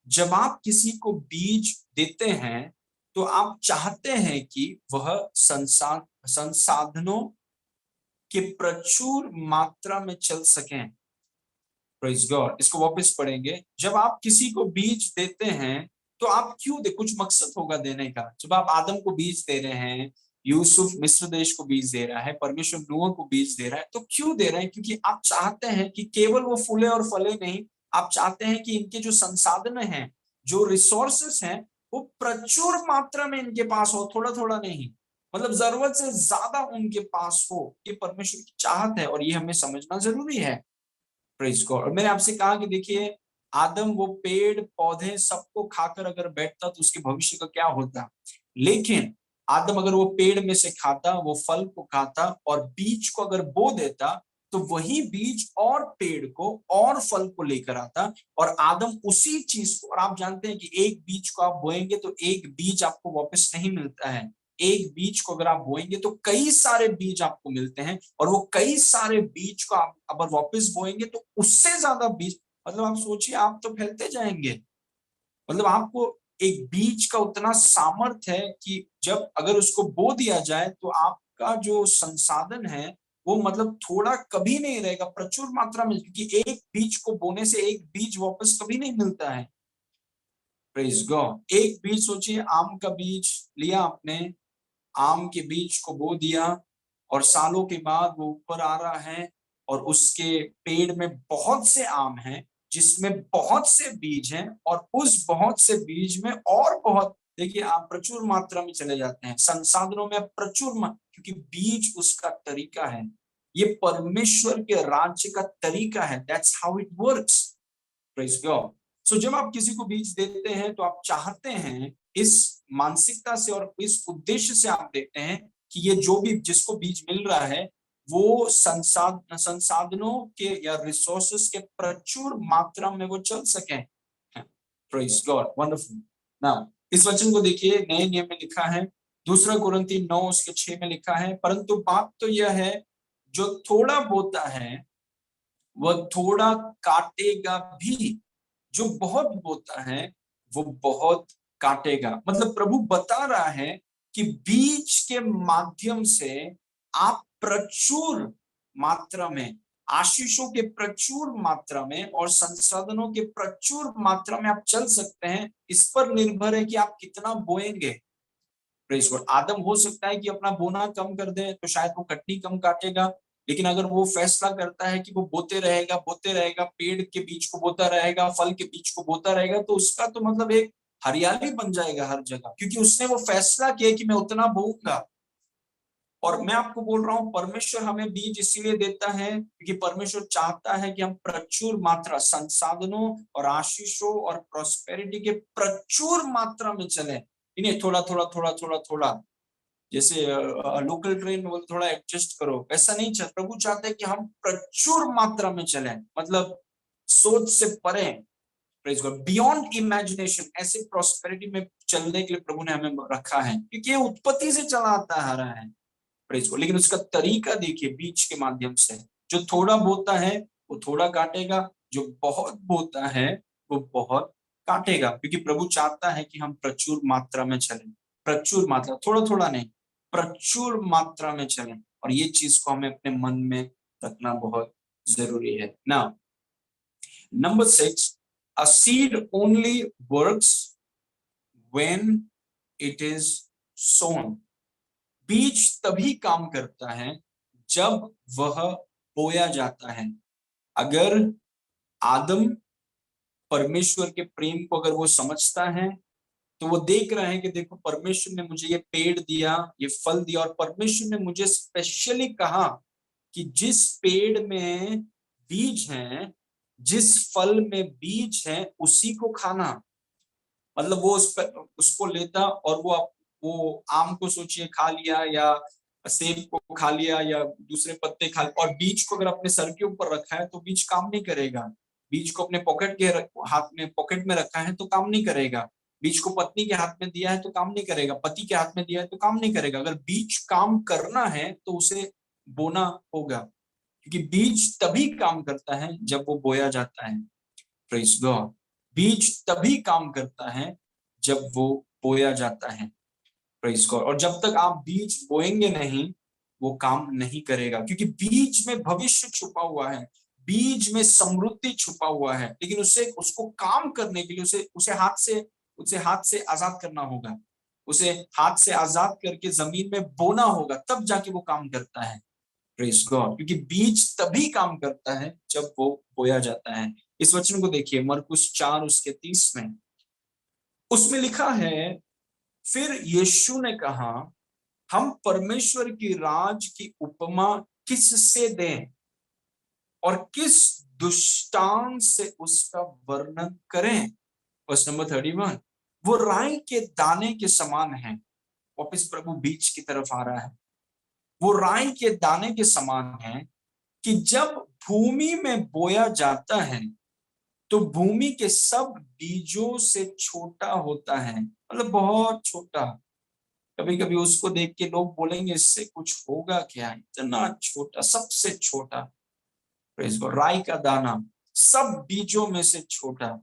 Speaker 1: जब आप किसी को बीज देते हैं तो आप चाहते हैं कि वह संसाधनों के प्रचुर मात्रा में चल सकें। Praise God. इसको वापस पढ़ेंगे। जब आप किसी को बीज देते हैं तो आप क्यों दे? कुछ मकसद होगा देने का। जब आप आदम को बीज दे रहे हैं, यूसुफ मिस्र देश को बीज दे रहा है, परमेश्वर नूह को बीज दे रहा है, तो क्यों दे रहे हैं? क्योंकि आप चाहते हैं कि केवल वो फूले और फले नहीं, आप चाहते हैं कि इनके जो संसाधन हैं, जो रिसोर्सेस हैं, वो प्रचुर मात्रा में इनके पास हो, थोड़ा थोड़ा नहीं। मतलब जरूरत से ज्यादा उनके पास हो, ये परमेश्वर की चाहत है और ये हमें समझना जरूरी है। Praise God. और मैंने आपसे कहा कि देखिए, आदम वो पेड़ पौधे सबको खाकर अगर बैठता तो उसके भविष्य का क्या होता। लेकिन आदम अगर वो पेड़ में से खाता, वो फल को खाता और बीज को अगर बो देता, तो वही बीज और पेड़ को और फल को लेकर आता। और आदम उसी चीज को, और आप जानते हैं कि एक बीज को आप बोएंगे तो एक बीज आपको वापस नहीं मिलता है। एक बीज को अगर आप बोएंगे तो कई सारे बीज आपको मिलते हैं, और वो कई सारे बीज को आप अगर वापस बोएंगे तो उससे ज्यादा बीज, मतलब आप सोचिए, आप तो फैलते जाएंगे। मतलब आपको एक बीज का उतना सामर्थ्य है कि जब अगर उसको बो दिया जाए तो आपका जो संसाधन है वो मतलब थोड़ा कभी नहीं रहेगा, प्रचुर मात्रा में, क्योंकि एक बीज को बोने से एक बीज वापस कभी नहीं मिलता है। Praise God. एक बीज, सोचिए आम का बीज लिया आपने, आम के बीज को बो दिया और सालों के बाद वो ऊपर आ रहा है और उसके पेड़ में बहुत से आम हैं जिसमें बहुत से बीज हैं, और उस बहुत से बीज में और बहुत, देखिए आप प्रचुर मात्रा में चले जाते हैं संसाधनों में, क्योंकि बीज उसका तरीका है। ये परमेश्वर के राज्य का तरीका है। That's how it works. Praise God. So जब आप किसी को बीज देते हैं तो आप चाहते हैं, इस मानसिकता से और इस उद्देश्य से आप देते हैं कि ये जो भी जिसको बीज मिल रहा है वो संसाधनों के या रिसोर्सेस के प्रचुर मात्रा में वो चल सके। Praise God, wonderful. नाउ इस वचन को देखिए, नए नियम में लिखा है, दूसरा कुरिन्थी 9 उसके 6 में लिखा है, परंतु बात तो यह है, जो थोड़ा बोता है वह थोड़ा काटेगा भी, जो बहुत बोता है वो बहुत काटेगा। मतलब प्रभु बता रहा है कि बीज के माध्यम से आप प्रचुर मात्रा में, आशीषों के प्रचुर मात्रा में और संसाधनों के प्रचुर मात्रा में आप चल सकते हैं। इस पर निर्भर है कि आप कितना बोएंगे। Praise God. आदम हो सकता है कि अपना बोना कम कर दे तो शायद वो कटनी कम काटेगा, लेकिन अगर वो फैसला करता है कि वो बोते रहेगा, पेड़ के बीज को बोता रहेगा, फल के बीज को बोता रहेगा, तो उसका तो मतलब एक हरियाली बन जाएगा हर जगह, क्योंकि उसने वो फैसला किया कि मैं उतना बोऊंगा। और मैं आपको बोल रहा हूं, परमेश्वर हमें बीज इसीलिए देता है क्योंकि परमेश्वर चाहता है कि हम प्रचुर मात्रा, संसाधनों और आशीषों और प्रोस्पेरिटी के प्रचुर मात्रा में चले। इन्हें थोड़ा थोड़ा थोड़ा थोड़ा थोड़ा, जैसे लोकल ट्रेन में थोड़ा एडजस्ट करो, ऐसा नहीं चाहता। प्रभु चाहते हैं कि हम प्रचुर मात्रा में चलें, मतलब सोच से परे। Praise God. बियॉन्ड इमेजिनेशन, ऐसे प्रोस्पेरिटी में चलने के लिए प्रभु ने हमें रखा है, क्योंकि ये उत्पत्ति से चला आता आ रहा है। Praise God. लेकिन उसका तरीका देखिए, बीज के माध्यम से, जो थोड़ा बोता है वो थोड़ा काटेगा, जो बहुत बोता है वो बहुत काटेगा, क्योंकि प्रभु चाहता है कि हम प्रचुर मात्रा में चलें। प्रचुर मात्रा, थोड़ा थोड़ा नहीं, प्रचुर मात्रा में चलें। और ये चीज को हमें अपने मन में रखना बहुत जरूरी है ना। Number 6, a seed only works when it is sown। बीज तभी काम करता है जब वह बोया जाता है। अगर आदम परमेश्वर के प्रेम को अगर वो समझता है, तो वो देख रहा है कि देखो परमेश्वर ने मुझे ये पेड़ दिया, ये फल दिया, और परमेश्वर ने मुझे स्पेशली कहा कि जिस पेड़ में बीज है, जिस फल में बीज है, उसी को खाना। मतलब वो उसको लेता और वो आम को सोचिए खा लिया, या सेब को खा लिया, या दूसरे पत्ते खा लिया, और बीज को अगर अपने सर के ऊपर रखा है तो बीज काम नहीं करेगा। बीज को अपने हाथ में पॉकेट में रखा है तो काम नहीं करेगा। बीज को पत्नी के हाथ में दिया है तो काम नहीं करेगा, पति के हाथ में दिया है तो काम नहीं करेगा। अगर बीज काम करना है तो उसे बोना होगा, क्योंकि बीज तभी काम करता है जब वो बोया जाता है। Praise God. बीज तभी काम करता है जब वो बोया जाता है। Praise God. और जब तक आप बीज बोएंगे नहीं, वो काम नहीं करेगा, क्योंकि बीज में भविष्य छुपा हुआ है, बीज में समृद्धि छुपा हुआ है। लेकिन उसको काम करने के लिए उसे हाथ से आजाद करना होगा, उसे हाथ से आजाद करके जमीन में बोना होगा, तब जाके वो काम करता है। Praise God. क्योंकि बीज तभी काम करता है जब वो बोया जाता है। इस वचन को देखिए, मरकुस 4 उसके 30 में, उसमें लिखा है, फिर यीशु ने कहा, हम परमेश्वर की राज की उपमा किससे दें और किस दुष्टांत से उसका वर्णन करें। वर्स नंबर 31, वो राई के दाने के समान है। वापिस प्रभु बीच की तरफ आ रहा है। वो राई के दाने के समान है कि जब भूमि में बोया जाता है तो भूमि के सब बीजों से छोटा होता है, मतलब बहुत छोटा। कभी कभी उसको देख के लोग बोलेंगे इससे कुछ होगा क्या, इतना छोटा, सबसे छोटा। प्रेज गॉड, राई का दाना सब बीजों में से छोटा।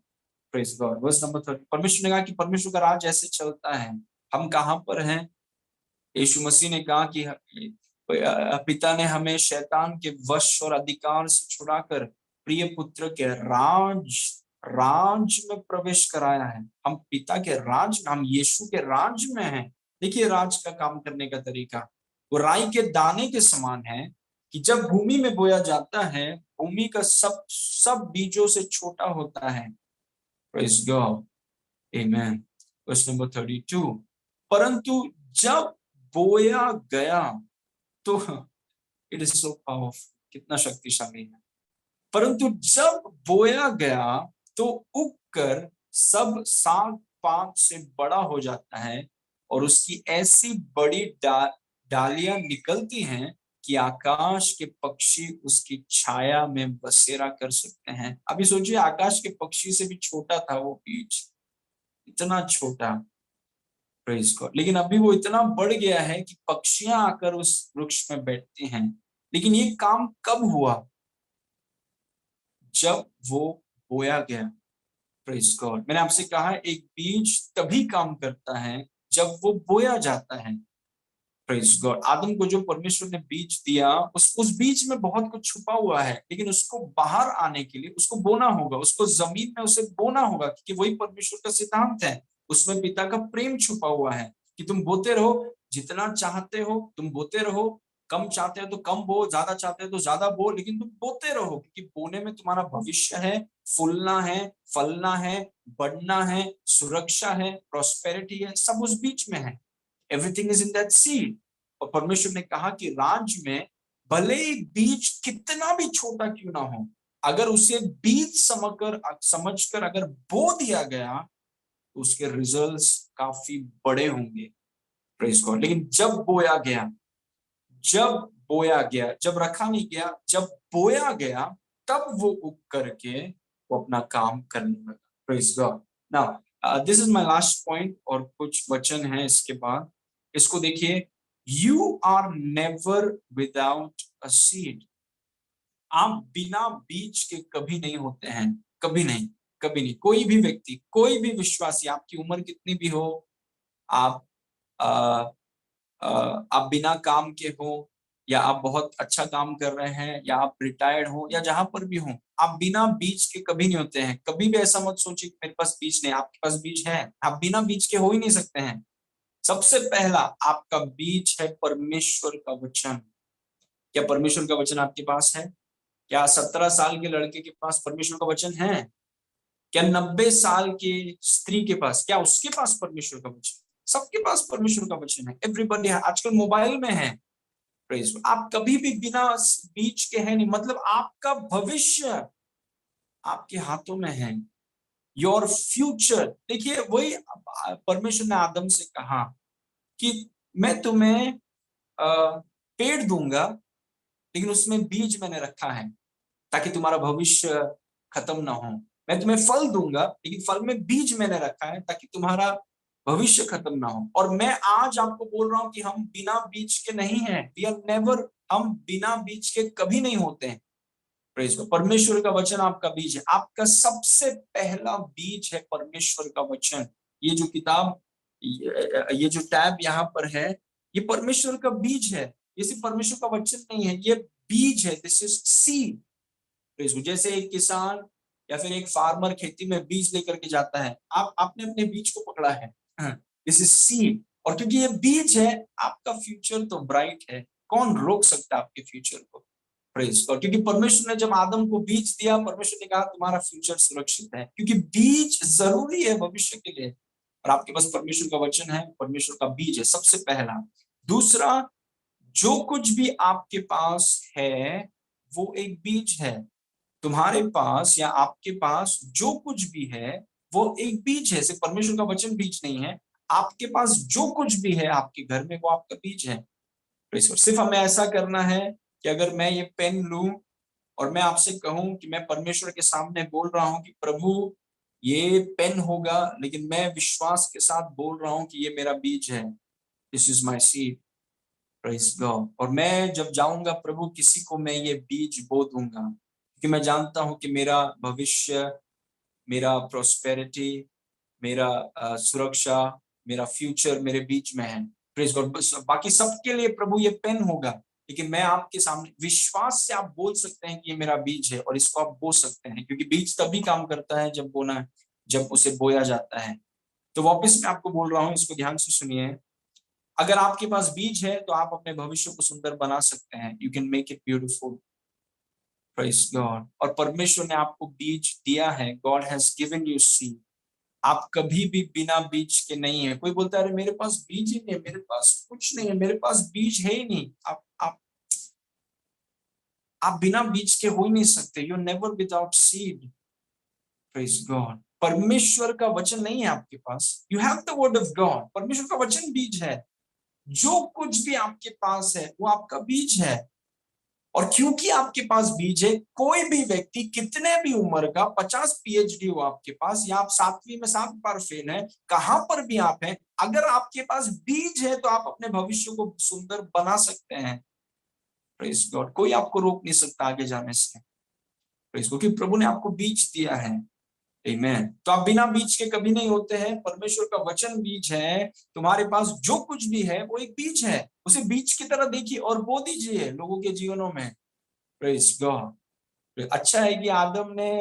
Speaker 1: Praise God. वर्स नंबर 30, परमेश्वर ने कहा कि परमेश्वर का राज ऐसे चलता है। हम कहां पर हैं? यीशु मसीह ने कहा कि पिता ने हमें शैतान के वश और अधिकार से छुड़ाकर प्रिय पुत्र के राज में प्रवेश कराया है। हम पिता के राज, हम यीशु के राज में हैं। देखिए राज का काम करने का तरीका, वो राई के दाने के समान है कि जब भूमि में बोया जाता है, भूमि का सब बीजों से छोटा होता है। प्रेज गॉड, आमेन। वर्स नंबर 32, परंतु जब बोया गया तो, इट इज सो पावरफुल, कितना शक्तिशाली है। परंतु जब बोया गया तो उगकर सब साग पात से बड़ा हो जाता है और उसकी ऐसी बड़ी डालियां निकलती हैं कि आकाश के पक्षी उसकी छाया में बसेरा कर सकते हैं। अभी सोचिए, आकाश के पक्षी से भी छोटा था वो बीज, इतना छोटा। Praise God. लेकिन अभी वो इतना बढ़ गया है कि पक्षियां आकर उस वृक्ष में बैठती हैं। लेकिन ये काम कब हुआ? जब वो बोया गया। Praise God. मैंने आपसे कहा एक बीज तभी काम करता है जब वो बोया जाता है। Praise God. आदम को जो परमेश्वर ने बीज दिया, उस बीज में बहुत कुछ छुपा हुआ है, लेकिन उसको बाहर आने के लिए उसको बोना होगा, उसको जमीन में उसे बोना होगा, क्योंकि वही परमेश्वर का सिद्धांत है। उसमें पिता का प्रेम छुपा हुआ है कि तुम बोते रहो, जितना चाहते हो तुम बोते रहो, कम चाहते हो तो कम बो, ज्यादा चाहते हो तो ज्यादा बो, लेकिन तुम बोते रहो, क्योंकि बोने में तुम्हारा भविष्य है, फूलना है, फलना है, बढ़ना है, सुरक्षा है, प्रॉस्पेरिटी है, सब उस बीच में है। Everything is in that seed. और परमेश्वर ने कहा कि राज में भले ही बीज कितना भी छोटा क्यों ना हो, अगर उसे बीज समझकर अगर बो दिया गया तो उसके रिजल्ट्स काफी बड़े होंगे। Praise God. लेकिन जब बोया गया, जब रखा नहीं गया, जब बोया गया, तब वो उग करके वो अपना काम करने लगा। Praise God. Now this is my last point, और कुछ वचन है इसके बाद। इसको देखिए, you are never without a seed. आप बिना बीज के कभी नहीं होते हैं, कभी नहीं, कभी नहीं। कोई भी व्यक्ति, कोई भी विश्वासी, आपकी उम्र कितनी भी हो, आप आ, आप बिना काम के हो, या आप बहुत अच्छा काम कर रहे हैं, या आप रिटायर्ड हो, या जहां पर भी हो, आप बिना बीज के कभी नहीं होते हैं। कभी भी ऐसा मत सोचिए कि मेरे पास बीज नहीं, आपके पास बीज है। आप बिना बीज के हो ही नहीं सकते हैं। सबसे पहला आपका बीज है परमेश्वर का वचन। क्या परमेश्वर का वचन आपके पास है? क्या 17 साल के लड़के के पास परमेश्वर का वचन है? क्या 90 साल की स्त्री के पास, क्या उसके पास परमेश्वर का वचन? सबके पास परमेश्वर का वचन है। एवरीबॉडी है, आजकल मोबाइल में है। प्रेज। आप कभी भी बिना बीच के हैं नहीं, मतलब आपका भविष्य आपके हाथों में है। Your future. देखिए वही परमेश्वर ने आदम से कहा कि मैं तुम्हें पेड़ दूंगा, लेकिन उसमें बीज मैंने रखा है ताकि तुम्हारा भविष्य खत्म ना हो। मैं तुम्हें फल दूंगा, लेकिन फल में बीज मैंने रखा है ताकि तुम्हारा भविष्य खत्म ना हो। और मैं आज आपको बोल रहा हूं कि हम बिना बीज के नहीं हैं। वी आर नेवर, हम बिना बीज के कभी नहीं होते हैं। Praise God. परमेश्वर का वचन आपका बीज है। आपका सबसे पहला बीज है परमेश्वर का वचन। ये जो किताब, ये जो टैब यहाँ पर है, ये परमेश्वर का बीज है। ये सिर्फ परमेश्वर का वचन नहीं है, ये बीज है। This is seed. जैसे एक किसान या फिर एक फार्मर खेती में बीज लेकर के जाता है, आपने अपने बीज को पकड़ा है, दिस इज सीड। और क्योंकि ये बीज है, आपका फ्यूचर तो ब्राइट है। कौन रोक सकता है आपके फ्यूचर को? Praise God. क्योंकि परमेश्वर ने जब आदम को बीज दिया, परमेश्वर ने कहा तुम्हारा फ्यूचर सुरक्षित है, क्योंकि बीज जरूरी है भविष्य के लिए। और आपके पास परमेश्वर का वचन है, परमेश्वर का बीज है सबसे पहला। दूसरा, जो कुछ भी आपके पास है वो एक बीज है। तुम्हारे पास या आपके पास जो कुछ भी है वो एक बीज है। सिर्फ परमेश्वर का वचन बीज नहीं है, आपके पास जो कुछ भी है आपके घर में वो आपका बीज है। सिर्फ हमें ऐसा करना है कि अगर मैं ये पेन लूं और मैं आपसे कहूं कि मैं परमेश्वर के सामने बोल रहा हूं कि प्रभु ये पेन होगा, लेकिन मैं विश्वास के साथ बोल रहा हूं कि ये मेरा बीज है, this is my seed, praise God. और मैं जब जाऊंगा प्रभु किसी को मैं ये बीज बो दूंगा, क्योंकि मैं जानता हूं कि मेरा भविष्य, मेरा प्रोस्पेरिटी, मेरा सुरक्षा, मेरा फ्यूचर मेरे बीच में है। Praise God. बाकी सबके लिए प्रभु ये पेन होगा, लेकिन मैं आपके सामने विश्वास से आप बोल सकते हैं कि ये मेरा बीज है और इसको आप बो सकते हैं, क्योंकि बीज तभी काम करता है जब उसे बोया जाता है। तो वापस मैं आपको बोल रहा हूँ, इसको ध्यान से सुनिए। अगर आपके पास बीज है तो आप अपने भविष्य को सुंदर बना सकते हैं। You can make it beautiful, praise God. और परमेश्वर ने आपको बीज दिया है, God has given you seed. आप कभी भी बिना बीज के नहीं है। कोई बोलता है अरे मेरे पास बीज ही नहीं है, मेरे पास कुछ नहीं है, मेरे पास बीज है ही नहीं। आप बिना बीज के हो ही नहीं सकते। You never without seed, praise God. परमेश्वर का वचन नहीं है आपके पास, you have the word of God. परमेश्वर का वचन बीज है। जो कुछ भी आपके पास है वो आपका बीज है। और क्योंकि आपके पास बीज है, कोई भी व्यक्ति कितने भी उम्र का, 50 पीएचडी हो आपके पास, या आप 7वीं में 7 बार फेल है, कहां पर भी आप हैं, अगर आपके पास बीज है तो आप अपने भविष्य को सुंदर बना सकते हैं। Praise God. कोई आपको रोक नहीं सकता आगे जाने से। प्रेज गॉड, क्योंकि प्रभु ने आपको बीज दिया है। आमीन। तो आप बिना बीज के कभी नहीं होते हैं। परमेश्वर का वचन बीज है। तुम्हारे पास जो कुछ भी है वो एक बीज है। उसे बीज की तरह देखिए और बो दीजिए लोगों के जीवनों में। Praise God. अच्छा है कि आदम ने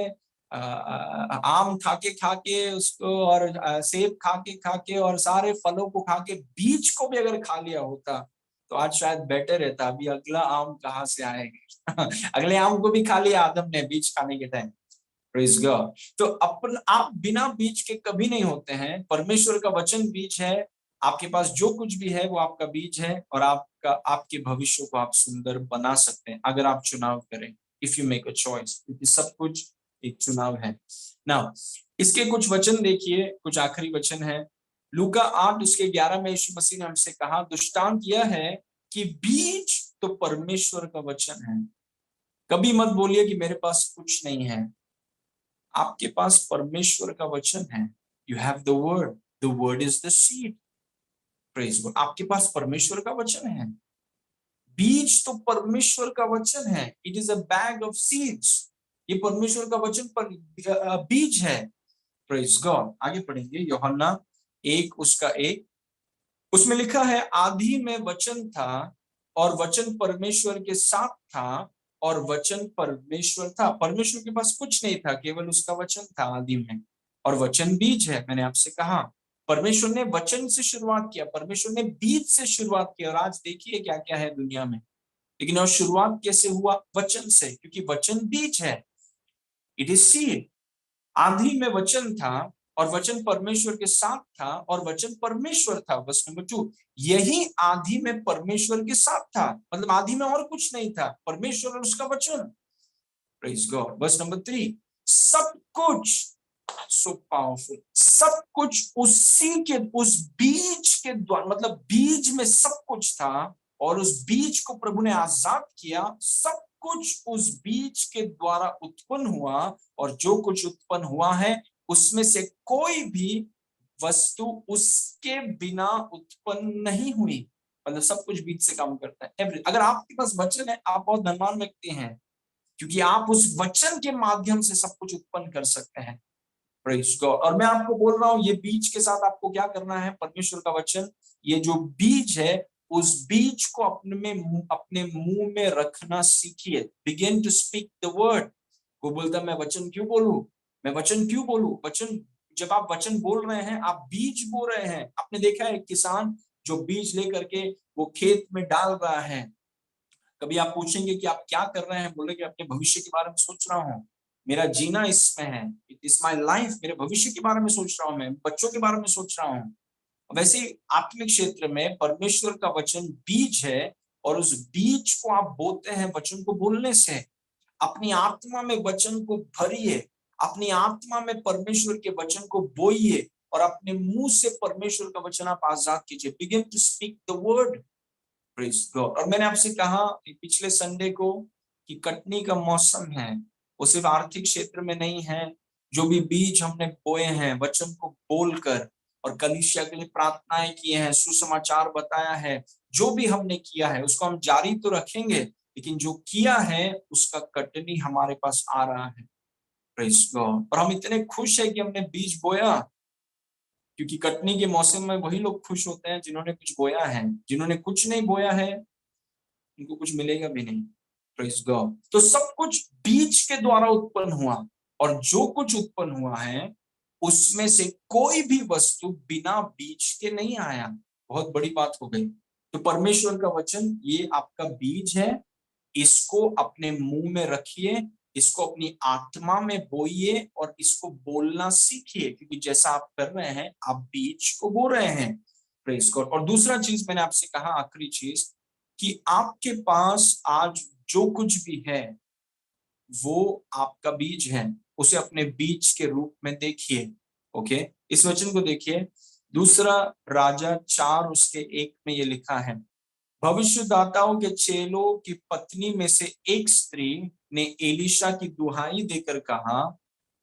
Speaker 1: आम खा के उसको, और सेब खा के और सारे फलों को खा के बीज को भी अगर खा लिया होता तो आज शायद बेटर रहता। अभी अगला आम कहाँ से आएगा? अगले आम को भी खा लिया आदम ने बीज खाने के टाइम। Praise God. तो आप बिना बीज के कभी नहीं होते हैं। परमेश्वर का वचन बीज है। आपके पास जो कुछ भी है वो आपका बीज है, और आपके भविष्य को आप सुंदर बना सकते हैं अगर आप चुनाव करें। If you make a choice, क्योंकि सब कुछ एक चुनाव है ना। इसके कुछ वचन देखिए, कुछ आखिरी वचन है। लूका 8 उसके 11 में यीशु मसीह ने हमसे कहा, दृष्टांत यह है कि बीज तो परमेश्वर का वचन है। कभी मत बोलिए कि मेरे पास कुछ नहीं है। आपके पास परमेश्वर का वचन है। You have the word is the seed. Praise God. आपके पास परमेश्वर का वचन है। बीज तो परमेश्वर का वचन है। It is a bag of seeds. ये परमेश्वर का वचन पर बीज है। Praise God. आगे पढ़ेंगे यूहन्ना 1 उसका 1। उसमें लिखा है, आदि में वचन था और वचन परमेश्वर के साथ था और वचन परमेश्वर था। परमेश्वर के पास कुछ नहीं था, केवल उसका वचन था आदि में। और वचन बीज है। मैंने आपसे कहा परमेश्वर ने वचन से शुरुआत किया, परमेश्वर ने बीज से शुरुआत की। और आज देखिए क्या क्या है दुनिया में। लेकिन और शुरुआत कैसे हुआ? वचन से, क्योंकि वचन बीज है। It is seed. आदि में वचन था और वचन परमेश्वर के साथ था और वचन परमेश्वर था। वर्स नंबर 2, यही आदि में परमेश्वर के साथ था। मतलब आदि में और कुछ नहीं था, परमेश्वर और उसका वचन। Praise God. वर्स नंबर 3, सब कुछ, सो पावरफुल, सब कुछ उसी के, उस बीज के द्वारा, मतलब बीज में सब कुछ था और उस बीज को प्रभु ने आजाद किया। सब कुछ उस बीज के द्वारा उत्पन्न हुआ, और जो कुछ उत्पन्न हुआ है उसमें से कोई भी वस्तु उसके बिना उत्पन्न नहीं हुई। मतलब सब कुछ बीज से काम करता है। अगर आपके पास वचन है, आप बहुत धनवान व्यक्ति हैं, क्योंकि आप उस वचन के माध्यम से सब कुछ उत्पन्न कर सकते हैं। Praise God. और मैं आपको बोल रहा हूं, ये बीज के साथ आपको क्या करना है? परमेश्वर का वचन, ये जो बीज है, उस बीज को अपने मुंह में रखना सीखिए। Begin to speak the word. वो बोलता मैं वचन क्यों बोलूं, मैं वचन क्यों बोलूं? वचन, जब आप वचन बोल रहे हैं आप बीज बो रहे हैं। आपने देखा है किसान जो बीज लेकर के वो खेत में डाल रहा है। कभी आप पूछेंगे कि आप क्या कर रहे हैं, बोले कि अपने भविष्य के बारे में सोच रहा हूँ, मेरा जीना इसमें है, इट इज माई लाइफ, मेरे भविष्य के बारे में सोच रहा हूँ, मैं बच्चों के बारे में सोच रहा हूँ। वैसे ही आत्मिक क्षेत्र में परमेश्वर का वचन बीज है, और उस बीज को आप बोते हैं वचन को बोलने से। अपनी आत्मा में वचन को भरिए, अपनी आत्मा में परमेश्वर के वचन को बोइए, और अपने मुंह से परमेश्वर का वचन आप आजाद कीजिए। Begin to speak the word, praise God. और मैंने आपसे कहा पिछले संडे को कि कटनी का मौसम है, वो सिर्फ आर्थिक क्षेत्र में नहीं है। जो भी बीज हमने बोए हैं वचन को बोलकर, और कलीसिया के लिए प्रार्थनाएं किए हैं, सुसमाचार बताया है, जो भी हमने किया है उसको हम जारी तो रखेंगे, लेकिन जो किया है उसका कटनी हमारे पास आ रहा है, प्रेज गॉड। और हम इतने खुश है कि हमने बीज बोया, क्योंकि कटनी के मौसम में वही लोग खुश होते हैं जिन्होंने कुछ बोया है। जिन्होंने कुछ नहीं बोया है उनको कुछ मिलेगा भी नहीं, प्रेज गॉड। तो सब कुछ बीज के द्वारा उत्पन्न हुआ, और जो कुछ उत्पन्न हुआ है उसमें से कोई भी वस्तु बिना बीज के नहीं आया। बहुत बड़ी बात हो गई। तो परमेश्वर का वचन ये आपका बीज है, इसको अपने मुंह में रखिए, इसको अपनी आत्मा में बोइए, और इसको बोलना सीखिए, क्योंकि जैसा आप कर रहे हैं आप बीज को बो रहे हैं, प्रेज गॉड। और दूसरा चीज मैंने आपसे कहा, आखिरी चीज, कि आपके पास आज जो कुछ भी है वो आपका बीज है, उसे अपने बीज के रूप में देखिए। ओके, इस वचन को देखिए, दूसरा राजा 4 उसके 1 में ये लिखा है, भविष्यदाताओं के चेलों की पत्नी में से एक स्त्री ने एलीशा की दुहाई देकर कहा,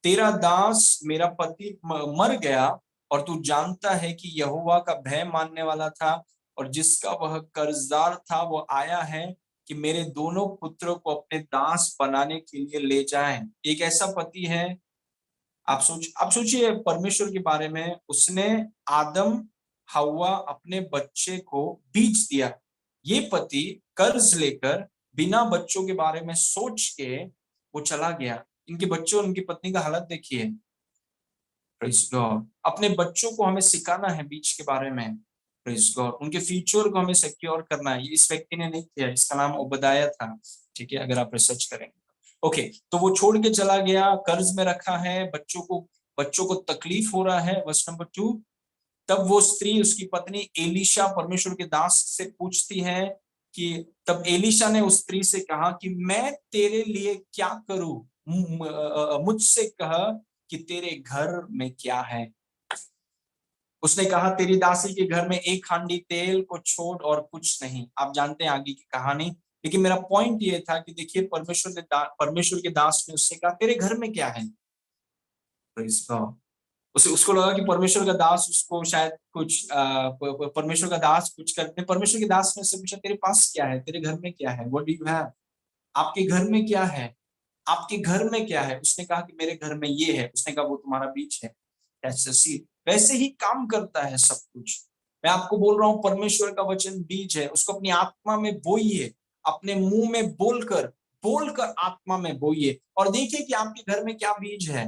Speaker 1: तेरा दास मेरा पति मर गया, और तू जानता है कि यहोवा का भय मानने वाला था, और जिसका वह कर्जदार था वो आया है कि मेरे दोनों पुत्रों को अपने दास बनाने के लिए ले जाएं। एक ऐसा पति है, आप सोचिए परमेश्वर के बारे में, उसने आदम हवा अपने बच्चे को बीज दिया। ये पति कर्ज लेकर बिना बच्चों के बारे में सोच के वो चला गया। इनके बच्चों और इनकी पत्नी का हालत देखिए, प्रेज गॉड। अपने बच्चों को हमें सिखाना है बीच के बारे में, प्रेज गॉड। उनके फ्यूचर को हमें सिक्योर करना है। इस व्यक्ति ने नहीं किया, इसका नाम ओबदाया था, ठीक है, अगर आप रिसर्च करेंगे। ओके, तो वो छोड़ के चला गया, कर्ज में रखा है, बच्चों को तकलीफ हो रहा है। वर्स नंबर 2, तब वो स्त्री उसकी पत्नी एलीशा परमेश्वर के दास से पूछती है कि, तब एलीशा ने उस स्त्री से कहा कि मैं तेरे लिए क्या करूं, मुझसे कह कि तेरे घर में क्या है। उसने कहा, तेरी दासी के घर में एक हांडी तेल को छोड़ और कुछ नहीं। आप जानते हैं आगे की कहानी, लेकिन मेरा पॉइंट ये था कि देखिए परमेश्वर के दास ने उससे कहा, तेरे घर में क्या है। उसको लगा कि परमेश्वर का दास उसको शायद कुछ परमेश्वर का दास कुछ करते। परमेश्वर के दास ने उससे पूछा, तेरे पास क्या है, तेरे घर में क्या है, व्हाट डू यू हैव, आपके घर में क्या है, आपके घर में क्या है। उसने कहा कि मेरे घर में ये है। उसने कहा वो तुम्हारा बीज है। वैसे ही काम करता है सब कुछ। मैं आपको बोल रहा हूँ परमेश्वर का वचन बीज है, उसको अपनी आत्मा में बोइए, अपने मुंह में बोलकर आत्मा में बोइए, और देखिए कि आपके घर में क्या बीज है,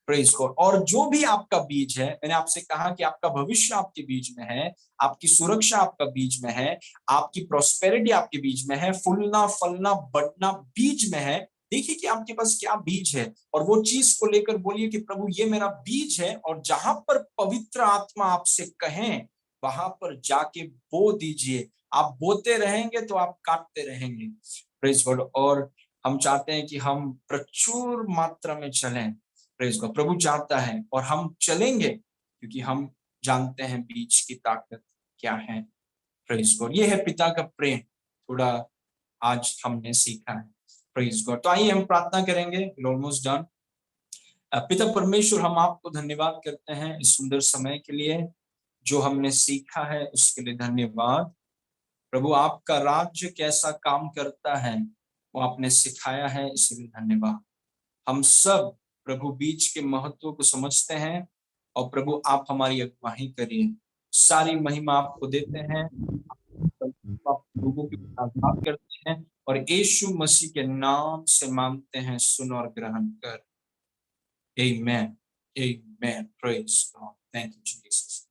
Speaker 1: प्रेज गॉड। और जो भी आपका बीज है, मैंने आपसे कहा कि आपका भविष्य आपके बीज में है, आपकी सुरक्षा आपका बीज में है, आपकी प्रोस्पेरिटी आपके बीज में है, फूलना फलना बढ़ना बीज में है। देखिए कि आपके पास क्या बीज है, और वो चीज को लेकर बोलिए कि प्रभु ये मेरा बीज है, और जहां पर पवित्र आत्मा आपसे कहें वहां पर जाके बो दीजिए। आप बोते रहेंगे तो आप काटते रहेंगे, प्रेज गॉड। और हम चाहते हैं कि हम प्रचुर मात्रा में चलें, प्रेज गॉड। प्रभु चाहता है, और हम चलेंगे क्योंकि हम जानते हैं बीच की ताकत क्या है, प्रेज गॉड। ये है पिता का प्रेम, थोड़ा आज हमने सीखा है, प्रेज गॉड। तो आइए हम प्रार्थना करेंगे, ऑलमोस्ट डन। पिता परमेश्वर, हम आपको धन्यवाद करते हैं इस सुंदर समय के लिए, जो हमने सीखा है उसके लिए धन्यवाद। प्रभु आपका राज्य कैसा काम करता है वो आपने सिखाया है, इसलिए धन्यवाद। हम सब प्रभु बीच के महत्व को समझते हैं, और प्रभु आप हमारी अगुवाई करिए। सारी महिमा आपको देते हैं, आप लोगों की आभार करते हैं, और यीशु मसीह के नाम से मांगते हैं, सुन और ग्रहण कर। Amen, amen, praise God, thank you Jesus.